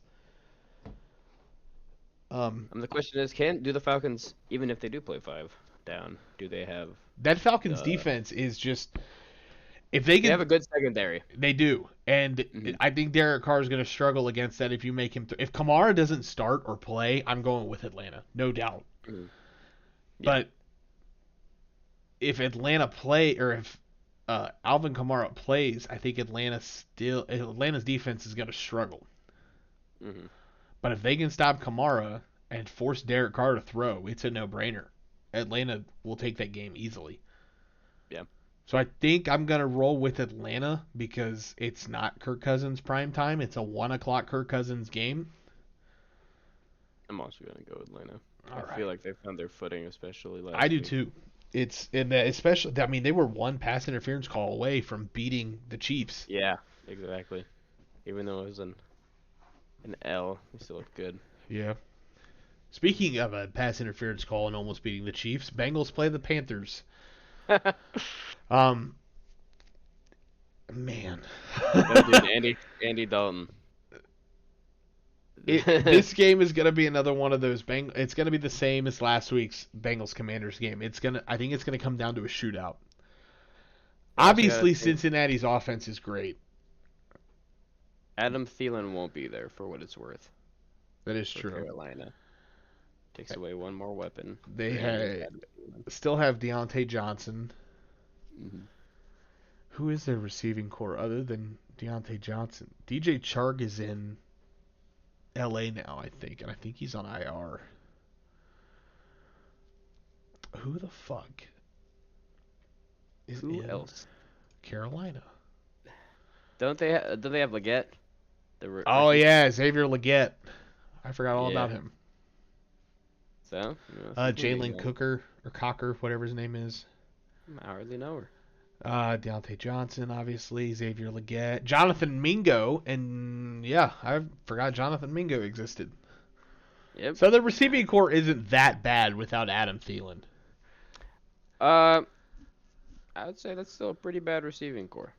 The question is, do the Falcons, even if they do play 5 down, do they have that Falcons defense is just if they have a good secondary. They do, and I think Derek Carr is going to struggle against that if you make him. If Kamara doesn't start or play, I'm going with Atlanta, no doubt. Yeah. But if Atlanta if Alvin Kamara plays, I think Atlanta's defense is going to struggle. Mm-hmm. But if they can stop Kamara and force Derek Carr to throw, it's a no-brainer. Atlanta will take that game easily. Yeah. So I think I'm going to roll with Atlanta because it's not Kirk Cousins prime time. It's a 1 o'clock Kirk Cousins game. I'm also going to go Atlanta. I feel like they found their footing, especially last week. I do week. Too. It's in that, especially. I mean, they were 1 pass interference call away from beating the Chiefs. Yeah, exactly. Even though it was an L, we still looked good. Yeah. Speaking of a pass interference call and almost beating the Chiefs, Bengals play the Panthers. Man. Dude, Andy Dalton. This game is gonna be another one of those it's gonna be the same as last week's Bengals Commanders game. I think it's gonna come down to a shootout. Obviously, Cincinnati's offense is great. Adam Thielen won't be there for what it's worth. That is true. Carolina takes away one more weapon. They still have Deontay Johnson. Mm-hmm. Who is their receiving core other than Deontay Johnson? DJ Chark is in LA now, I think, and I think he's on IR. Who the fuck is Who in else? Carolina? Don't they have Leggett? Yeah, Xavier Leggett. I forgot all about him. So? Jalen Cocker, whatever his name is. I hardly know her. Deontay Johnson, obviously, Xavier Leggett, Jonathan Mingo, and I forgot Jonathan Mingo existed. Yep. So the receiving core isn't that bad without Adam Thielen. I would say that's still a pretty bad receiving core.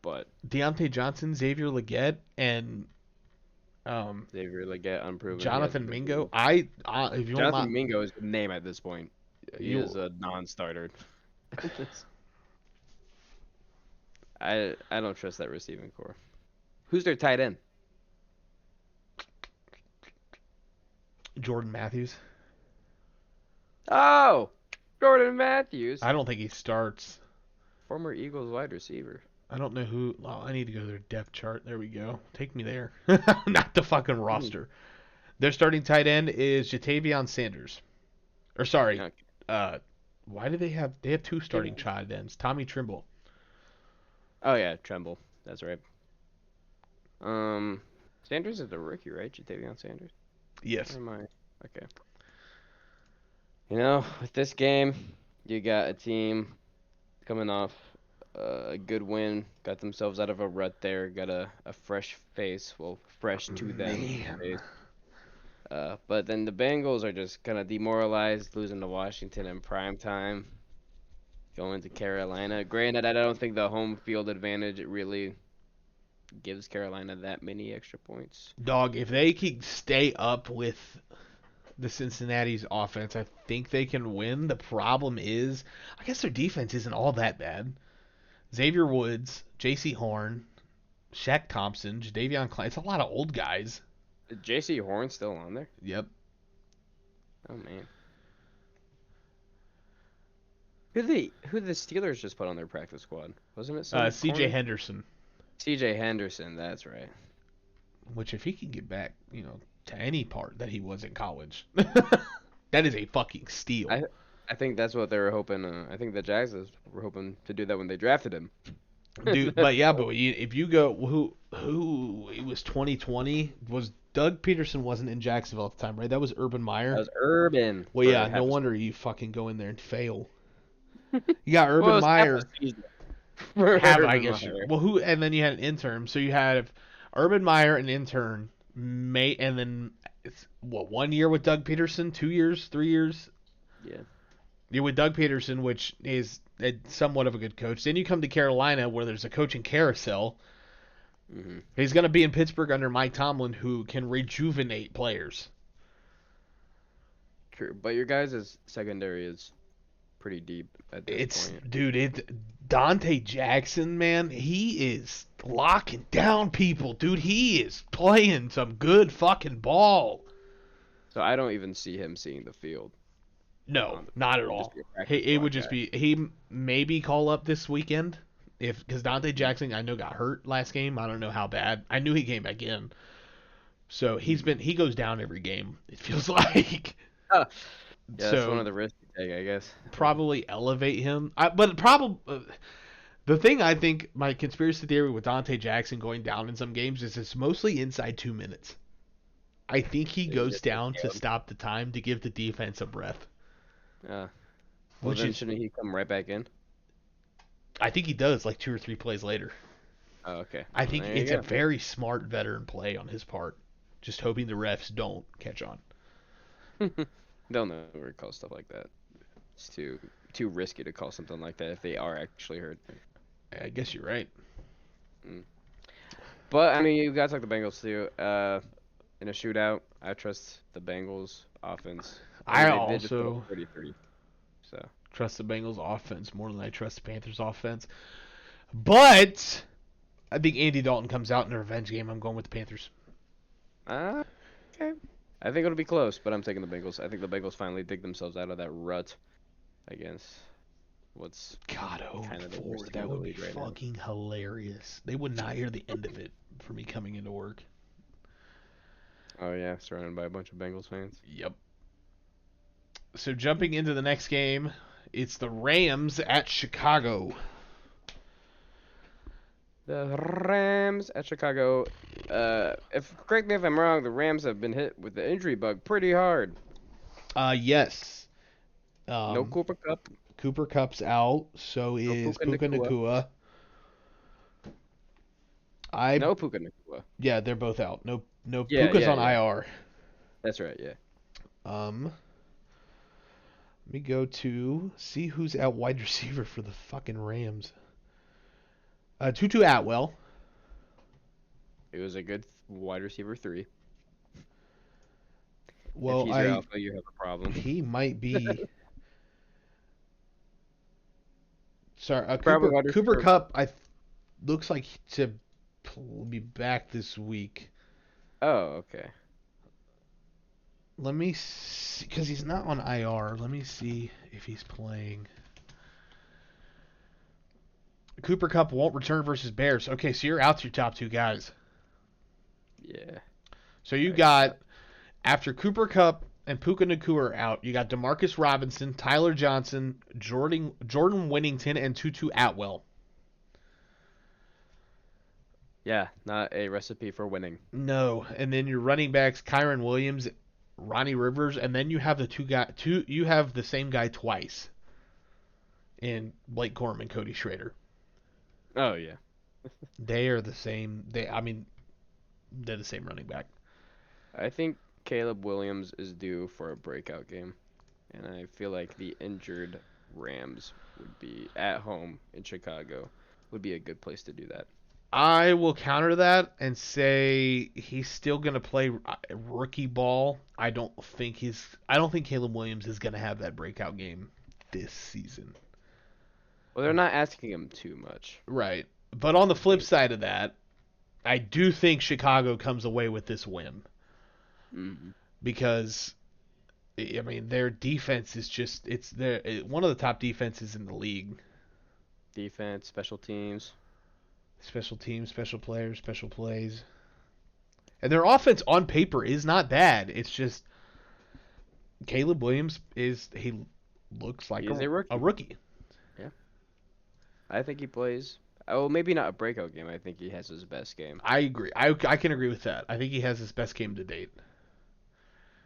but Deontay Johnson, Xavier Legette, and Xavier Legette unproven. He hasn't Jonathan been Mingo. proven. If you want my, Jonathan Mingo is the name at this point. He is you, a non-starter. I don't trust that receiving core. Who's their tight end? Jordan Matthews. Oh, Jordan Matthews, I don't think he starts. former Eagles wide receiver. I don't know who. Oh, I need to go to their depth chart. There we go. Take me there. Not the fucking roster. Their starting tight end is Jatavion Sanders. Or sorry, Okay. why do they have? They have two starting tight ends. Tommy Trimble. Oh yeah, Tremble. That's right. Sanders is the rookie, right? Jatavion Sanders. Yes. Or am I? Okay. With this game, you got a team coming off a good win, got themselves out of a rut there, got a fresh face, well, fresh to them Man. face. But then the Bengals are just kind of demoralized, losing to Washington in prime time, going to Carolina. Granted, I don't think the home field advantage really gives Carolina that many extra points. Dog, if they can stay up with the Cincinnati's offense, I think they can win. The problem is, I guess their defense isn't all that bad. Xavier Woods, J.C. Horn, Shaq Thompson, Jadeveon Clowney. It's a lot of old guys. Is J.C. Horn still on there? Yep. Oh man. Who the Steelers just put on their practice squad? Wasn't it some C.J. corner? Henderson, C.J. Henderson, that's right. which if he can get back, to any part that he was in college, that is a fucking steal. I think that's what they were hoping. I think the Jags were hoping to do that when they drafted him. Dude, but if you go who it was 2020 was Doug Peterson wasn't in Jacksonville at the time, right? That was Urban That Meyer. was Urban. Well, for yeah, half no a wonder you fucking go in there and fail. You got Well, Urban it was half a Meyer. season for I Urban guess Meyer. well, who and then you had an intern. So you had Urban Meyer, an intern, and then it's 1 year with Doug Peterson, 2 years, 3 years. Yeah. You're with Doug Peterson, which is somewhat of a good coach. Then you come to Carolina, where there's a coaching carousel. hmm He's going to be in Pittsburgh under Mike Tomlin, who can rejuvenate players. True, but your guys' secondary is pretty deep at this point. Dante Jackson, man, he is locking down people, dude. He is playing some good fucking ball. So I don't even see him seeing the field. No, not at He'd just all. be a practice It would squad just guy. be he maybe call up this weekend because Dante Jackson I know got hurt last game. I don't know how bad. I knew he came back in, so he goes down every game. It feels like. Yeah, that's one So of the risks you take, I guess. probably elevate him. But probably the thing I think my conspiracy theory with Dante Jackson going down in some games is it's mostly inside 2 minutes. I think he You goes just down to nailed him. stop the time to give the defense a breath. Well, Which then is, shouldn't he come right back in? I think he does like 2 or 3 plays later. Oh, okay. I Well, think there you it's a go. very smart veteran play on his part. Just hoping the refs don't catch on. They'll never call stuff like that. It's too risky to call something like that if they are actually hurt. I guess you're right. But I mean, you guys like the Bengals too. In a shootout, I trust the Bengals offense. I mean, they did just put up also 33. So trust the Bengals offense more than I trust the Panthers offense. But I think Andy Dalton comes out in a revenge game. I'm going with the Panthers. okay. I think it'll be close, but I'm taking the Bengals. I think the Bengals finally dig themselves out of that rut against what's God, kind of the 0-4. worst team That in the would be league right now. fucking hilarious. They would not hear the end of it for me coming into work. Oh yeah, surrounded by a bunch of Bengals fans. Yep. So jumping into the next game, it's the Rams at Chicago. The Rams at Chicago. If correct me if I'm wrong, the Rams have been hit with the injury bug pretty hard. Yes. No Cooper Cup, Cooper Cup's out. So no is Puka Puka Nacua, Nacua. no Puka Nacua. Yeah, they're both out. No, Yeah, Puka's yeah, on yeah. IR. That's right. Yeah. Let me go to see who's out wide receiver for the fucking Rams. Tutu Atwell. It was a good wide receiver 3. If Well, he's your alpha, you have a problem. he might be. Sorry, Probably Cooper wide Cooper receiver. Cup. Looks like to be back this week. Oh, okay. Let me see, because he's not on IR. Let me see if he's playing. Cooper Cup won't return versus Bears. Okay, so you're out to your top 2 guys. Yeah. So you got, after Cooper Cup and Puka Nacua are out, you got Demarcus Robinson, Tyler Johnson, Jordan Winnington, and Tutu Atwell. Yeah, not a recipe for winning. No, and then your running backs, Kyron Williams, Ronnie Rivers, and then you have you have the same guy twice in Blake Corum and Cody Schrader. Oh yeah. They are the same. They're the same running back. I think Caleb Williams is due for a breakout game, and I feel like the injured Rams would be at home in Chicago would be a good place to do that. I will counter that and say he's still going to play rookie ball. I don't think Caleb Williams is going to have that breakout game this season. Well, they're not asking him too much. Right. But on the flip side of that, I do think Chicago comes away with this win. Mm-hmm. Because I mean their defense is just one of the top defenses in the league. Defense, special teams. Special teams, special players, special plays. And their offense on paper is not bad. It's just Caleb Williams he looks like He's a rookie. a rookie. Yeah. I think he plays. Oh, maybe not a breakout game. I think he has his best game. I agree. I can agree with that. I think he has his best game to date.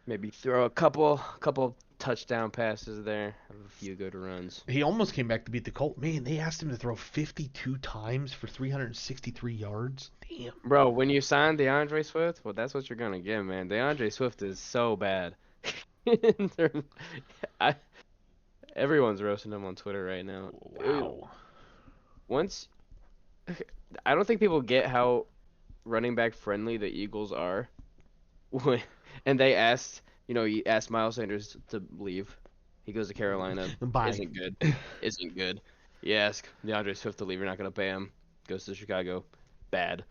Maybe throw a couple touchdown passes there. Have a few good runs. He almost came back to beat the Colts. Man, they asked him to throw 52 times for 363 yards. Damn. Bro, when you sign DeAndre Swift, well, that's what you're gonna get, man. DeAndre Swift is so bad. Everyone's roasting him on Twitter right now. Wow. Once, I don't think people get how running back friendly the Eagles are. And they asked, he asked Miles Sanders to leave. He goes to Carolina. Bye. Isn't good. Isn't good. You ask DeAndre Swift to leave, you're not gonna pay him. Goes to Chicago. Bad.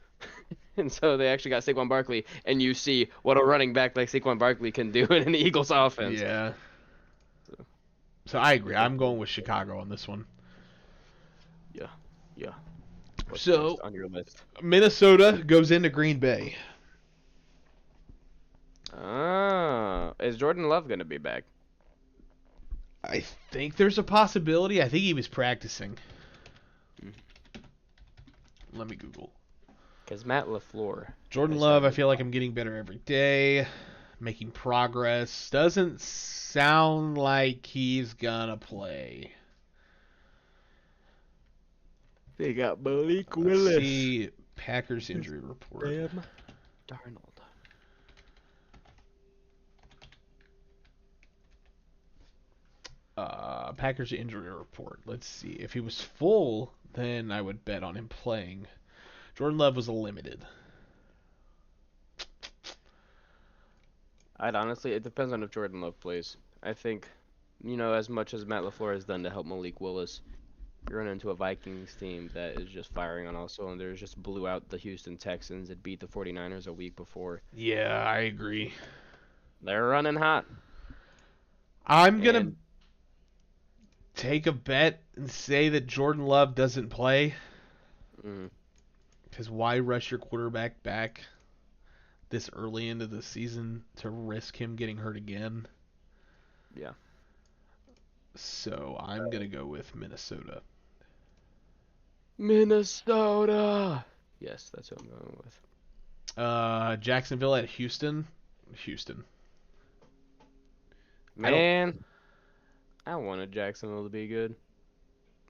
And so they actually got Saquon Barkley, and you see what a running back like Saquon Barkley can do in the Eagles offense. Yeah. So I agree. I'm going with Chicago on this one. Yeah. What's So next on your list? Minnesota goes into Green Bay. Is Jordan Love gonna be back? I think there's a possibility. I think he was practicing. Let me Google. Because Matt LaFleur. Jordan Love, I feel like I'm getting better every day. Making progress. Doesn't sound like he's gonna play. They got Malik Let's Willis. see Packers injury report. Sam Darnold. Packers injury report. Let's see. If he was full, then I would bet on him playing. Jordan Love was limited. It depends on if Jordan Love plays. I think, as much as Matt LaFleur has done to help Malik Willis, you run into a Vikings team that is just firing on all cylinders, just blew out the Houston Texans and beat the 49ers a week before. Yeah, I agree. They're running hot. I'm going to take a bet and say that Jordan Love doesn't play. Because why rush your quarterback back this early into the season to risk him getting hurt again? Yeah. So I'm going to go with Minnesota. Minnesota! Yes, that's what I'm going with. Jacksonville at Houston. Houston. Man, I wanted Jacksonville to be good.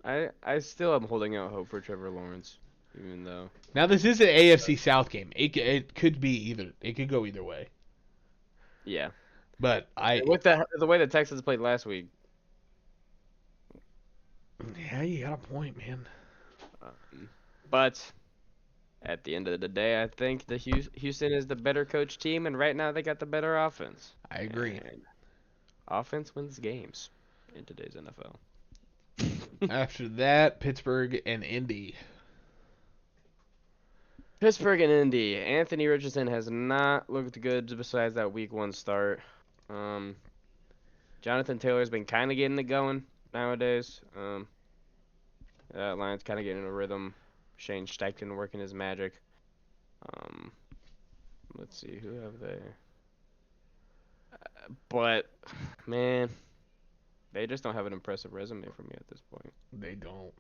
I still am holding out hope for Trevor Lawrence, even though. Now this is an AFC South game. It could be either. It could go either way. Yeah. But with the way the Texans played last week. Yeah, you got a point, man. But at the end of the day, I think the Houston is the better coach team, and right now they got the better offense. I agree. And offense wins games in today's NFL. After that, Pittsburgh and Indy. Pittsburgh and Indy. Anthony Richardson has not looked good besides that week 1 start. Jonathan Taylor's been kind of getting it going nowadays. That line's kind of getting in a rhythm. Shane Steichen working his magic. Um, let's see, who have they? But, man, they just don't have an impressive resume for me at this point. They don't.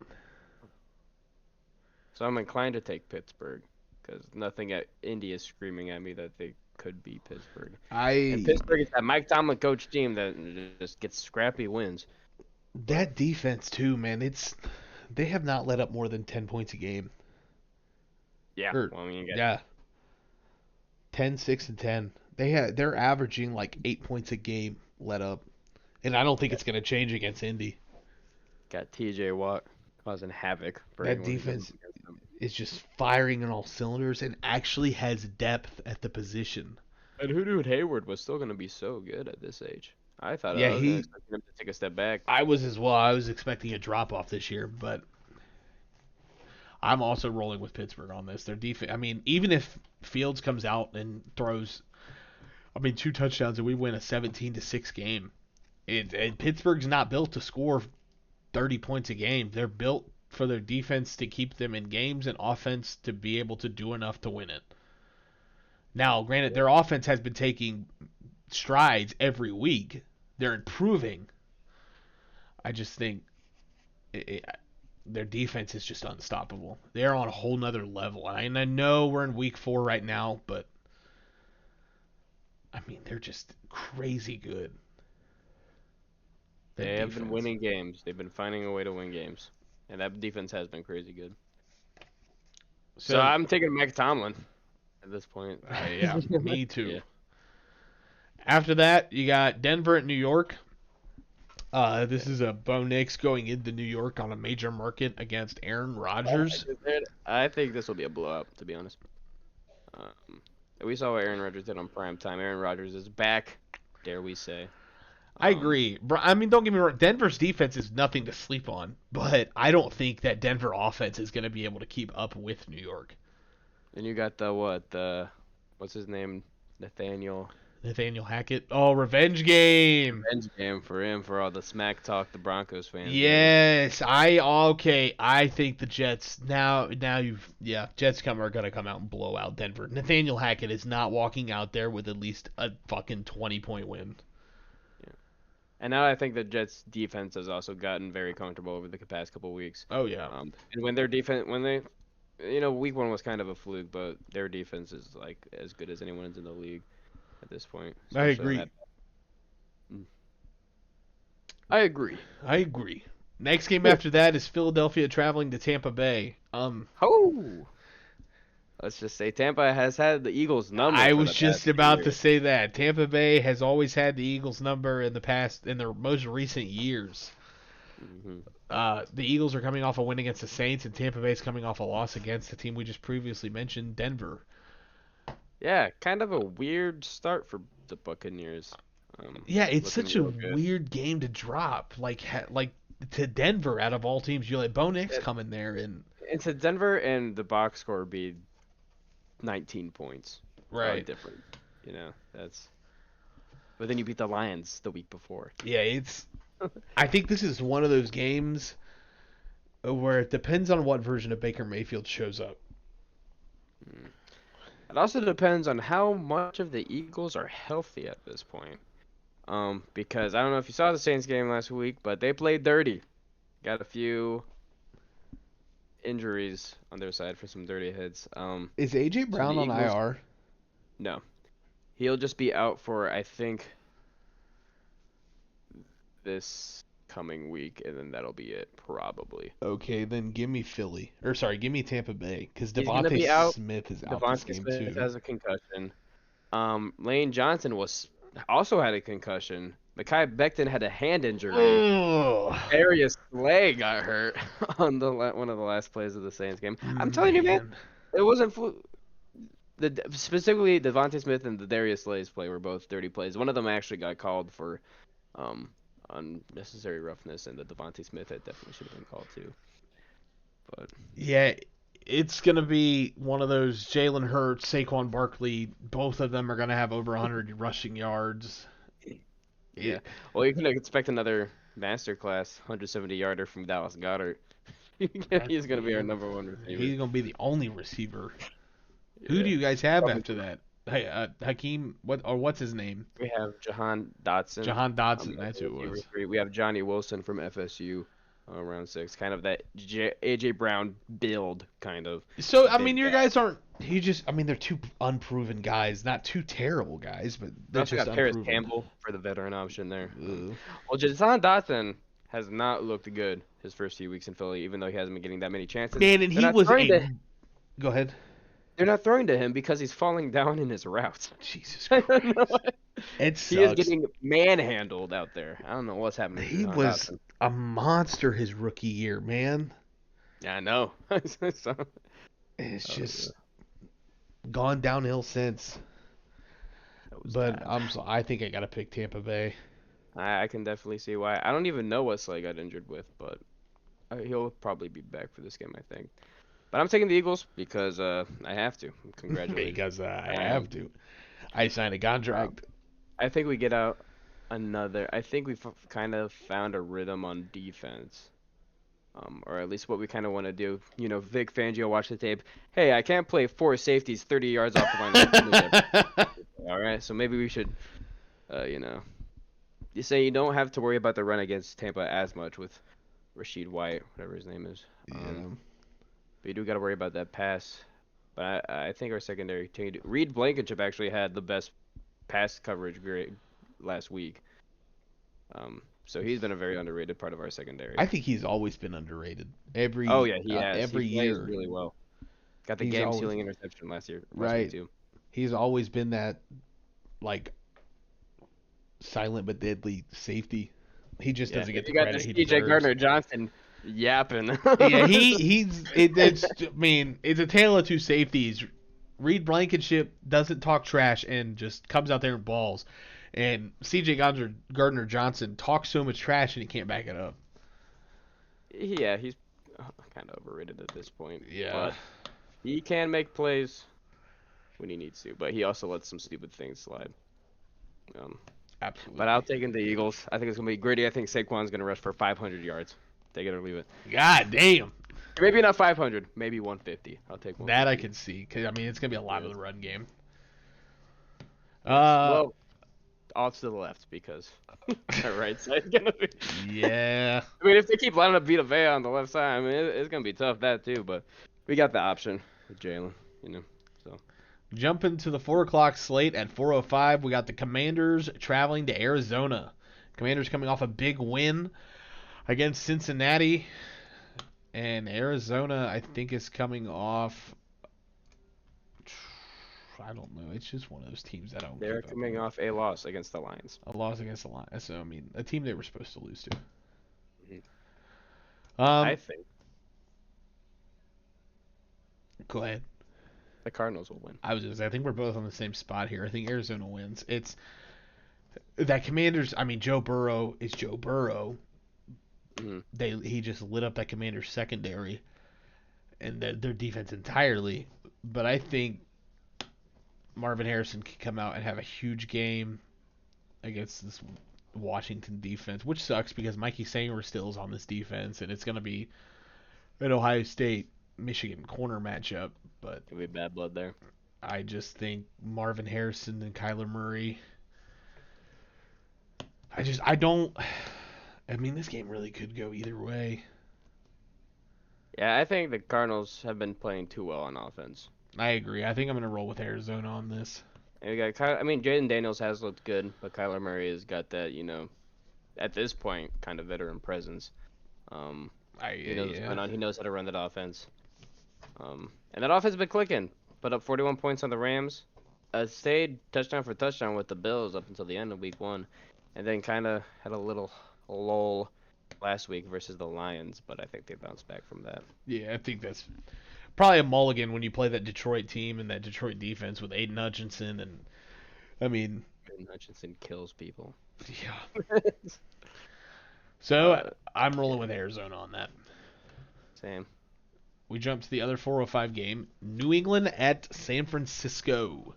So I'm inclined to take Pittsburgh because nothing at Indy is screaming at me that they could be Pittsburgh. And Pittsburgh is that Mike Tomlin coach team that just gets scrappy wins. That defense too, man. They have not let up more than 10 points a game. Yeah. Well, I mean, yeah. 10, 6, and 10. They're averaging like 8 points a game let up. And I don't think it's going to change against Indy. Got TJ Watt causing havoc. That defense is just firing on all cylinders and actually has depth at the position. And who knew Hayward was still going to be so good at this age? I thought Yeah, I was expecting him to take a step back. I was as well. I was expecting a drop off this year, but I'm also rolling with Pittsburgh on this. Their defense. I mean, even if Fields comes out and throws, 2 touchdowns and we win a 17-6 game, and Pittsburgh's not built to score 30 points a game. They're built for their defense to keep them in games and offense to be able to do enough to win it. Now, granted, their offense has been taking strides every week. They're improving. I just think their defense is just unstoppable. They're on a whole nother level. And I know we're in week 4 right now, but they're just crazy good. They have been winning games. They've been finding a way to win games. And that defense has been crazy good. So I'm taking Mike Tomlin at this point. Yeah, me too. Yeah. After that, you got Denver at New York. This is a Bo Nix going into New York on a major market against Aaron Rodgers. I think this will be a blowout, to be honest. We saw what Aaron Rodgers did on prime time. Aaron Rodgers is back, dare we say. I agree. Don't get me wrong. Denver's defense is nothing to sleep on, but I don't think that Denver offense is going to be able to keep up with New York. And you got what's his name? Nathaniel Hackett. Oh, revenge game. Revenge game for him, for all the smack talk the Broncos fans. Yes, I think the Jets Jets are gonna come out and blow out Denver. Nathaniel Hackett is not walking out there with at least a fucking 20-point win. Yeah. And now I think the Jets defense has also gotten very comfortable over the past couple weeks. Oh yeah. And when week 1 was kind of a fluke, but their defense is like as good as anyone's in the league at this point. I agree. I agree. Next game after that is Philadelphia traveling to Tampa Bay. Let's just say Tampa has had the Eagles' number. I was just about to say that. Tampa Bay has always had the Eagles' number in their most recent years. Mm-hmm. The Eagles are coming off a win against the Saints, and Tampa Bay is coming off a loss against the team we just previously mentioned, Denver. Yeah, kind of a weird start for the Buccaneers. It's such a weird game to drop, like to Denver out of all teams. You let Bo Nix come in there and to Denver, and the box score would be 19 points. Right. Different, that's. But then you beat the Lions the week before. Yeah, I think this is one of those games where it depends on what version of Baker Mayfield shows up. It also depends on how much of the Eagles are healthy at this point. Because I don't know if you saw the Saints game last week, but they played dirty. Got a few injuries on their side for some dirty hits. Is A.J. Brown on IR? No. He'll just be out for, I think, this coming week, and then that'll be it, probably. Okay, then give me Philly. Give me Tampa Bay, because Devontae Smith is out this game, Smith too. Has a concussion. Lane Johnson also had a concussion. Mekhi Becton had a hand injury. Oh Darius Slay got hurt on one of the last plays of the Saints game. I'm telling you, man, man. it wasn't specifically Devontae Smith and the Darius Slay's play were both dirty plays. One of them actually got called for um, unnecessary roughness, and the Devontae Smith had definitely should have been called too. But Yeah, it's gonna be one of those Jalen Hurts, Saquon Barkley. Both of them are gonna have over 100 rushing yards. yeah, It, well, you can expect another masterclass 170-yarder from Dallas Goedert. He's gonna be our number one receiver. he's gonna be the only receiver. Who do Yeah, you guys have probably. after that? Hey, Hakeem, what's his name? We have Jahan Dotson. Jahan Dotson. As That's a who it receiver was. 3. We have Johnny Wilson from FSU, round 6. Kind of that AJ Brown build, kind of So I mean, big your guy. guys aren't. He just. I mean, they're two unproven guys. Not two terrible guys, but We they're also just got Paris unproven. Campbell for the veteran option there. Ugh. Well, Jahan Dotson has not looked good his first few weeks in Philly, even though he hasn't been getting that many chances. Man, and They're he not was throwing a. to Go ahead. they're not throwing to him because he's falling down in his routes. Jesus I don't know. Christ. It He is sucks. getting manhandled out there. I don't know what's happening to He Jahan was Dotson. a monster his rookie year, man. Yeah, I know. So, It's uh, just gone downhill since. that was But bad. I think I gotta pick Tampa Bay. I can definitely see why. I don't even know what Slay got injured with, but he'll probably be back for this game, I think. But I'm taking the Eagles because I have to. Congratulations. Because I Um, have to. I signed a um, contract. I think we get out another. I think we've kind of found a rhythm on defense. Or at least what we kind of want to do. You know, Vic Fangio watch the tape. Hey, I can't play 4 safeties 30 yards off the line of scrimmage every play, all right, so maybe we should, you know, you say you don't have to worry about the run against Tampa as much with Rashid White, whatever his name is. Yeah. But you do got to worry about that pass. But I think our secondary team, Reed Blankenship actually had the best pass coverage grade last week. So he's been a very underrated part of our secondary. I think he's always been underrated. Oh yeah, he has. He Every plays year. really well. Got the He's always game-sealing interception last week right. too. He's always been that like silent but deadly safety. He just Yeah, doesn't if get the you got credit this he DJ deserves. Gardner Johnson yapping. Yeah, it's I mean, it's a tale of two safeties. Reed Blankenship doesn't talk trash and just comes out there and balls. And CJ Gardner Johnson talks so much trash and he can't back it up. Yeah, he's kind of overrated at this point, Yeah, but he can make plays when he needs to. But he also lets some stupid things slide. Um, but I'll absolutely. take in the Eagles. I think it's gonna be gritty. I think Saquon's gonna rush for 500 yards. Take it or leave it. God damn. Maybe not 500, maybe 150. I'll take That I 150. can see. Cause I mean, it's gonna be a lot of Yes. the run game. Yes. Uh, Well, off to the left because our right side's gonna be. yeah. I mean, if they keep lining up Vita Vea on the left side, I mean, it's gonna be tough that too. But we got the option with Jalen, you know. So Jumping to the 4 o'clock slate at 4:05, we got the Commanders traveling to Arizona. Commanders coming off a big win against Cincinnati, and Arizona, I think, is coming off. I don't know. It's just one of those teams that I don't they're keep up coming with. off a loss against the Lions. A loss against the Lions. So I mean, a team they were supposed to lose to. Mhm. I Um, think go ahead. the Cardinals will win. I was just. I think we're both on the same spot here. I think Arizona wins. It's that Commanders. I mean, Joe Burrow is Joe Burrow. Mhm. He just lit up that Commanders secondary and their defense entirely. But I think Marvin Harrison can come out and have a huge game against this Washington defense, which sucks because Mikey Sanger still is on this defense, and it's going to be an Ohio State Michigan corner matchup. But It'll be bad blood there. I just think Marvin Harrison and Kyler Murray. I don't. I mean, this game really could go either way. Yeah, I think the Cardinals have been playing too well on offense. I agree. I think I'm going to roll with Arizona on this. And we got I mean, Jaden Daniels has looked good, but Kyler Murray has got that, at this point, kind of veteran presence. Um, he knows what's Yeah. going on. He knows how to run that offense. And that offense has been clicking. Put up 41 points on the Rams. Stayed touchdown for touchdown with the Bills up until the end of week 1. and then kind of had a little lull last week versus the Lions, but I think they bounced back from that. Yeah, I think that's probably a mulligan when you play that Detroit team and that Detroit defense with Aiden Hutchinson and I mean, And Hutchinson kills people. yeah. So I'm rolling with Arizona on that. Same. We jump to the other 405 game, New England at San Francisco.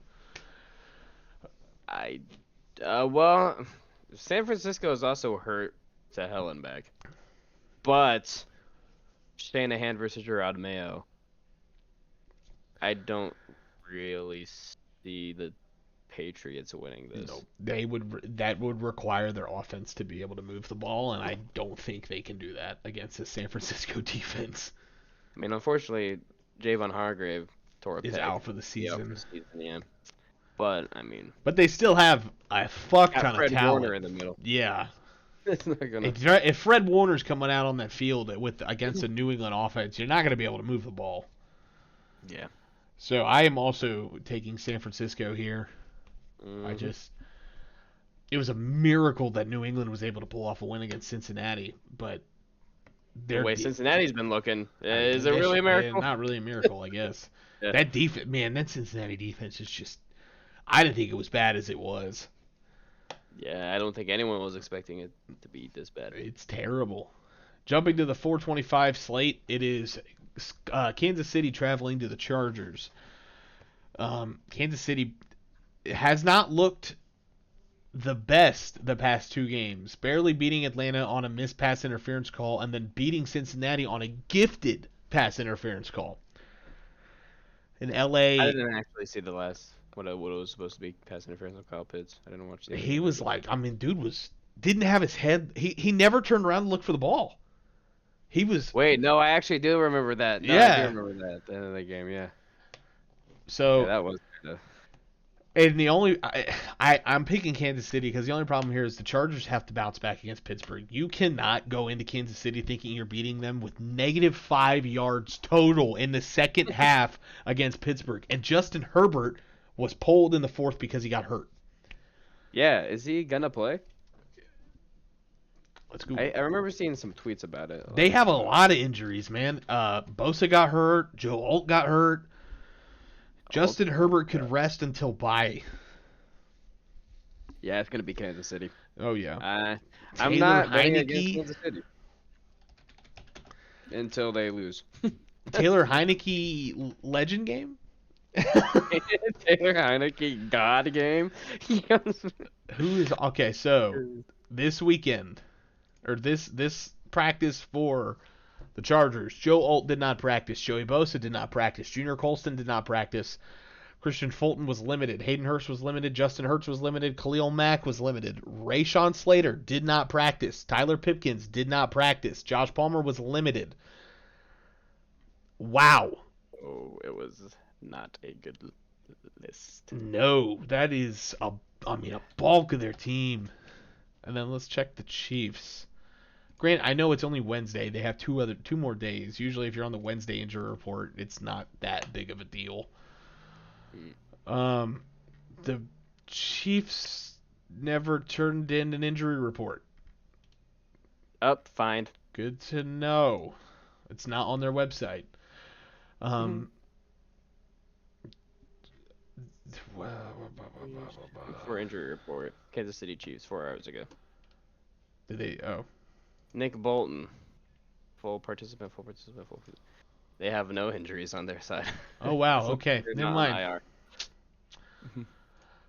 Well, San Francisco is also hurt to hell and back, but Shanahan versus Gerard Mayo. I don't really see the Patriots winning this. No, they would. That would require their offense to be able to move the ball, and I don't think they can do that against the San Francisco defense. I mean, unfortunately, Javon Hargrave tore a Is pec. out for the season. Yeah. But I mean, But they still have a fuck got ton Fred of talent. Warner in the middle. Yeah. It's not gonna. If Fred Warner's coming out on that field against a New England offense, you're not going to be able to move the ball. Yeah. So I am also taking San Francisco here. Mm-hmm. It was a miracle that New England was able to pull off a win against Cincinnati, but The way Cincinnati's been looking, is it really a miracle? Not really a miracle, I guess. Yeah. That defense, man, that Cincinnati defense is just. I didn't think it was bad as it was. Yeah, I don't think anyone was expecting it to be this bad. It's terrible. Jumping to the 425 slate, it is Kansas City traveling to the Chargers. Kansas City has not looked the best the past two games, barely beating Atlanta on a missed pass interference call and then beating Cincinnati on a gifted pass interference call. In LA, I didn't actually see the last what it was supposed to be pass interference on Kyle Pitts. I didn't watch the he was like, I mean, dude didn't have his head. He never turned around to look for the ball. He was. Wait, no, I actually do remember that. No, Yeah. I do remember that at the end of the game. Yeah. So Yeah, that was. And the only I'm picking Kansas City because the only problem here is the Chargers have to bounce back against Pittsburgh. You cannot go into Kansas City thinking you're beating them with -5 yards total in the second half against Pittsburgh. And Justin Herbert was pulled in the fourth because he got hurt. Yeah, is he gonna play? Let's go. I remember seeing some tweets about it. They have a lot of injuries, man. Bosa got hurt. Joe Alt got hurt. Justin Herbert could rest until bye. Yeah, it's gonna be Kansas City. Oh yeah. I'm not betting against Kansas City until they lose. Taylor Heineke legend game. Taylor Heineke God game. Who is okay? So this weekend, or this practice for the Chargers, Joe Alt did not practice. Joey Bosa did not practice. Junior Colston did not practice. Christian Fulton was limited. Hayden Hurst was limited. Justin Hurts was limited. Khalil Mack was limited. Rashawn Slater did not practice. Tyler Pipkins did not practice. Josh Palmer was limited. Wow. Oh, it was not a good list. No, that is a bulk of their team. And then let's check the Chiefs. Grant, I know it's only Wednesday. They have two more days. Usually, if you're on the Wednesday injury report, it's not that big of a deal. The Chiefs never turned in an injury report. Fine. Good to know. It's not on their website. For injury report, Kansas City Chiefs 4 hours ago. Did they? Oh. Nick Bolton, full participant. They have no injuries on their side. Oh wow. So Okay. they're Never not mind. IR.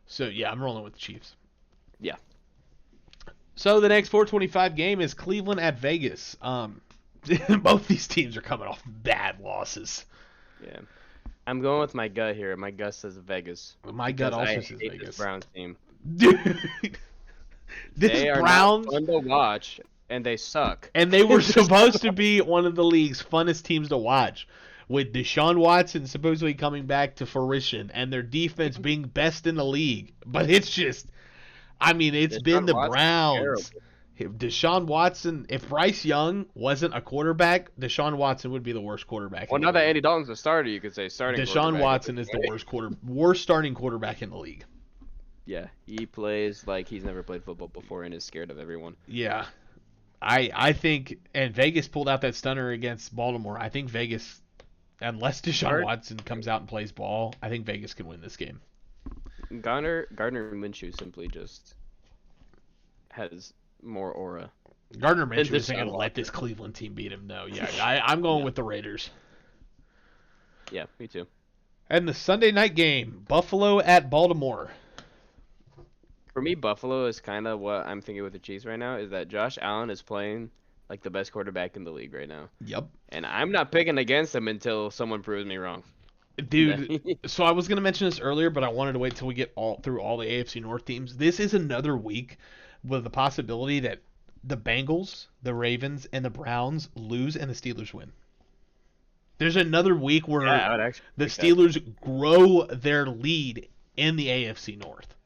So yeah, I'm rolling with the Chiefs. Yeah. So the next 425 game is Cleveland at Vegas. Both these teams are coming off bad losses. Yeah. I'm going with my gut here. My gut says Vegas. My gut also I says hate Vegas. This Browns team. Dude, They are Browns not fun to watch, and they suck. and they were supposed to be one of the league's funnest teams to watch, with Deshaun Watson supposedly coming back to fruition and their defense being best in the league. But it's just, it's Deshaun been the Watson's Browns. If Deshaun Watson, if Bryce Young wasn't a quarterback, Deshaun Watson would be the worst quarterback. Well, in the now that league. Andy Dalton's a starter, you could say starting. Deshaun Watson is the worst starting quarterback in the league. Yeah, he plays like he's never played football before and is scared of everyone. Yeah. I think, and Vegas pulled out that stunner against Baltimore. I think Vegas, unless Deshaun Gard- Watson comes out and plays ball, I think Vegas can win this game. Gardner Minshew simply just has more aura Gardner than Minshew isn't going Deshaun to let this Watson. Cleveland team beat him, though. Yeah, I'm going No. with the Raiders. Yeah, me too. And the Sunday night game, Buffalo at Baltimore. For me, Buffalo is kind of what I'm thinking with the Chiefs right now. Is that Josh Allen is playing like the best quarterback in the league right now, Yep. and I'm not picking against him until someone proves me wrong. Dude, so I was going to mention this earlier, but I wanted to wait till we get through all the AFC North teams. This is another week with the possibility that the Bengals, the Ravens, and the Browns lose and the Steelers win. There's another week where Yeah, I would actually the pick that. Steelers grow their lead in the AFC North.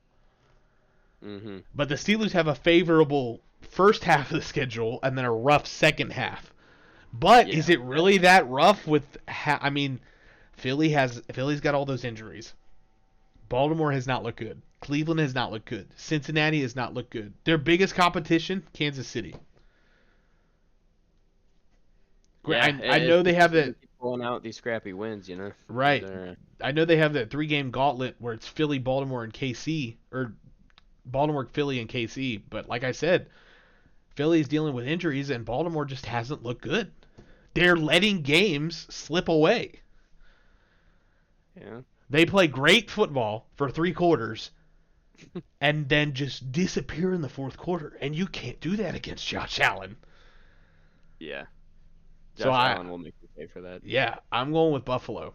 Mm-hmm. But the Steelers have a favorable first half of the schedule and then a rough second half. But Yeah. is it really that rough with I mean, Philly's got all those injuries. Baltimore has not looked good. Cleveland has not looked good. Cincinnati has not looked good. Their biggest competition, Kansas City. Yeah, I know they have that. Keep pulling out these scrappy wins, you know. Right. They're- I know they have that 3-game gauntlet where it's Philly, Baltimore, and KC, or Baltimore, Philly, and KC. But like I said, Philly's dealing with injuries, and Baltimore just hasn't looked good. They're letting games slip away. Yeah. They play great football for 3 quarters and then just disappear in the fourth quarter. And you can't do that against Josh Allen. Yeah. So Josh Allen will make you pay for that. Yeah, I'm going with Buffalo.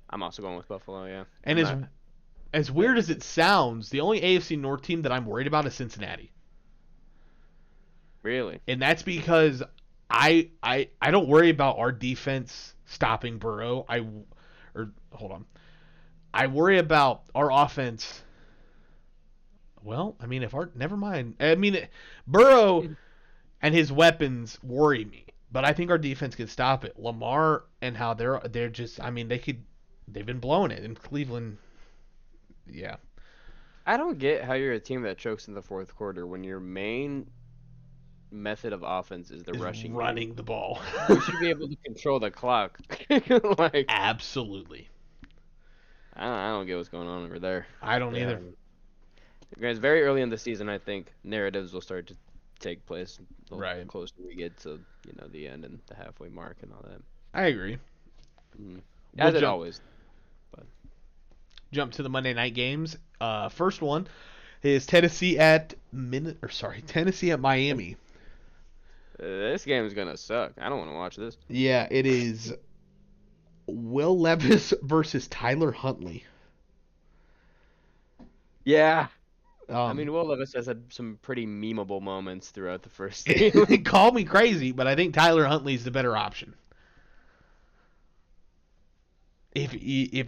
I'm also going with Buffalo, yeah. And as weird as it sounds, the only AFC North team that I'm worried about is Cincinnati. Really? And that's because I don't worry about our defense stopping Burrow. Hold on. I worry about our offense. Well, I mean, never mind. I mean, Burrow and his weapons worry me, but I think our defense can stop it. Lamar and how they're just. I mean, they've been blowing it in Cleveland. Yeah. I don't get how you're a team that chokes in the fourth quarter when your main method of offense is the rushing game. Running the ball. You should be able to control the clock. Like, Absolutely. I don't get what's going on over there. I don't either. Guys, very early in the season, I think narratives will start to take place the Right. closer we get to the end and the halfway mark and all that. I agree. As it always. Jump to the Monday night games. First one is Tennessee at Miami. This game is gonna suck. I don't want to watch this. Yeah, it is Will Levis versus Tyler Huntley. Yeah. I mean, Will Levis has had some pretty memeable moments throughout the first game. Call me crazy, but I think Tyler Huntley's the better option. If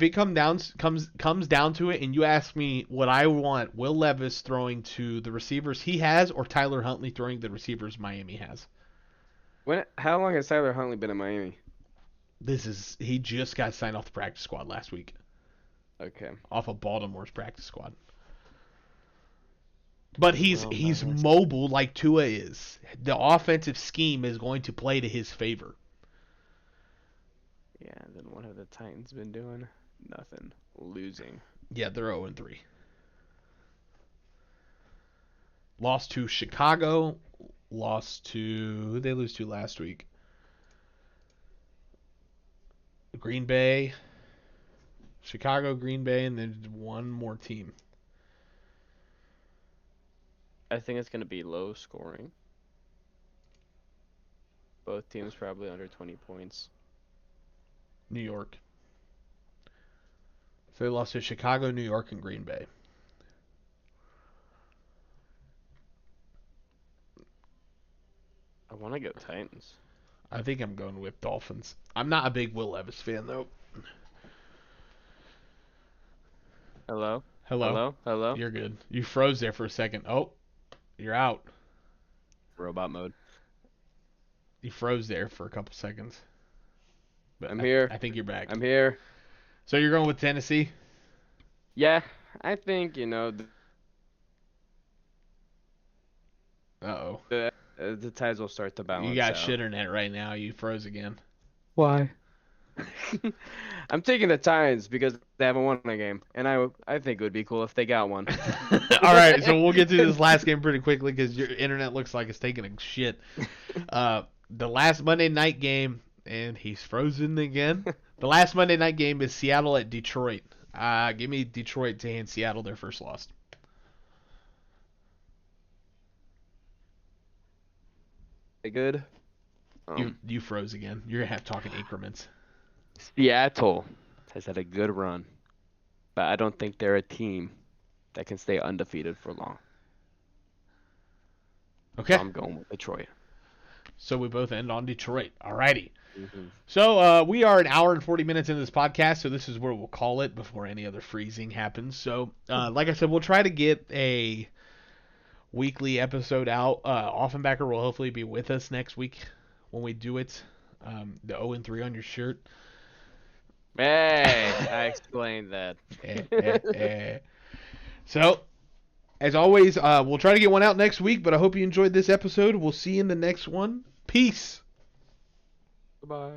it comes down to it, and you ask me what I want, Will Levis throwing to the receivers he has, or Tyler Huntley throwing the receivers Miami has. How long has Tyler Huntley been in Miami? He just got signed off the practice squad last week. Okay. Off of Baltimore's practice squad. But he's mobile like Tua is. The offensive scheme is going to play to his favor. Yeah, then what have the Titans been doing? Nothing. Losing. Yeah, they're 0-3. Lost to Chicago. Lost to... Who did they lose to last week? Green Bay. Chicago, Green Bay, and then one more team. I think it's going to be low scoring. Both teams probably under 20 points. New York. So they lost to Chicago, New York, and Green Bay. I want to go Titans. I think I'm going with Dolphins. I'm not a big Will Levis fan, though. Hello? Hello? Hello? Hello? You're good. You froze there for a second. Oh, you're out. Robot mode. You froze there for a couple seconds. But I'm here. I think you're back. I'm here. So you're going with Tennessee? Yeah, I think Uh-oh. the tides will start to You balance got out. shitternet right now. You froze again. Why? I'm taking the Titans because they haven't won a game, and I think it would be cool if they got one. All right, so we'll get through this last game pretty quickly because your internet looks like it's taking a shit. The last Monday night game, and he's frozen again. The last Monday night game is Seattle at Detroit. Give me Detroit to hand Seattle their first loss. They good. You froze again. You're gonna have to talk in increments. Seattle has had a good run, but I don't think they're a team that can stay undefeated for long. So Okay. I'm going with Detroit. So we both end on Detroit. Alrighty. Hmm. So we are an hour and 40 minutes into this podcast, so this is where we'll call it before any other freezing happens. So, like I said, we'll try to get a weekly episode out. Offenbacker will hopefully be with us next week when we do it. The 0-3 on your shirt. Hey, I explained that. Eh, eh, eh. So, as always, we'll try to get one out next week, but I hope you enjoyed this episode. We'll see you in the next one. Peace. Goodbye.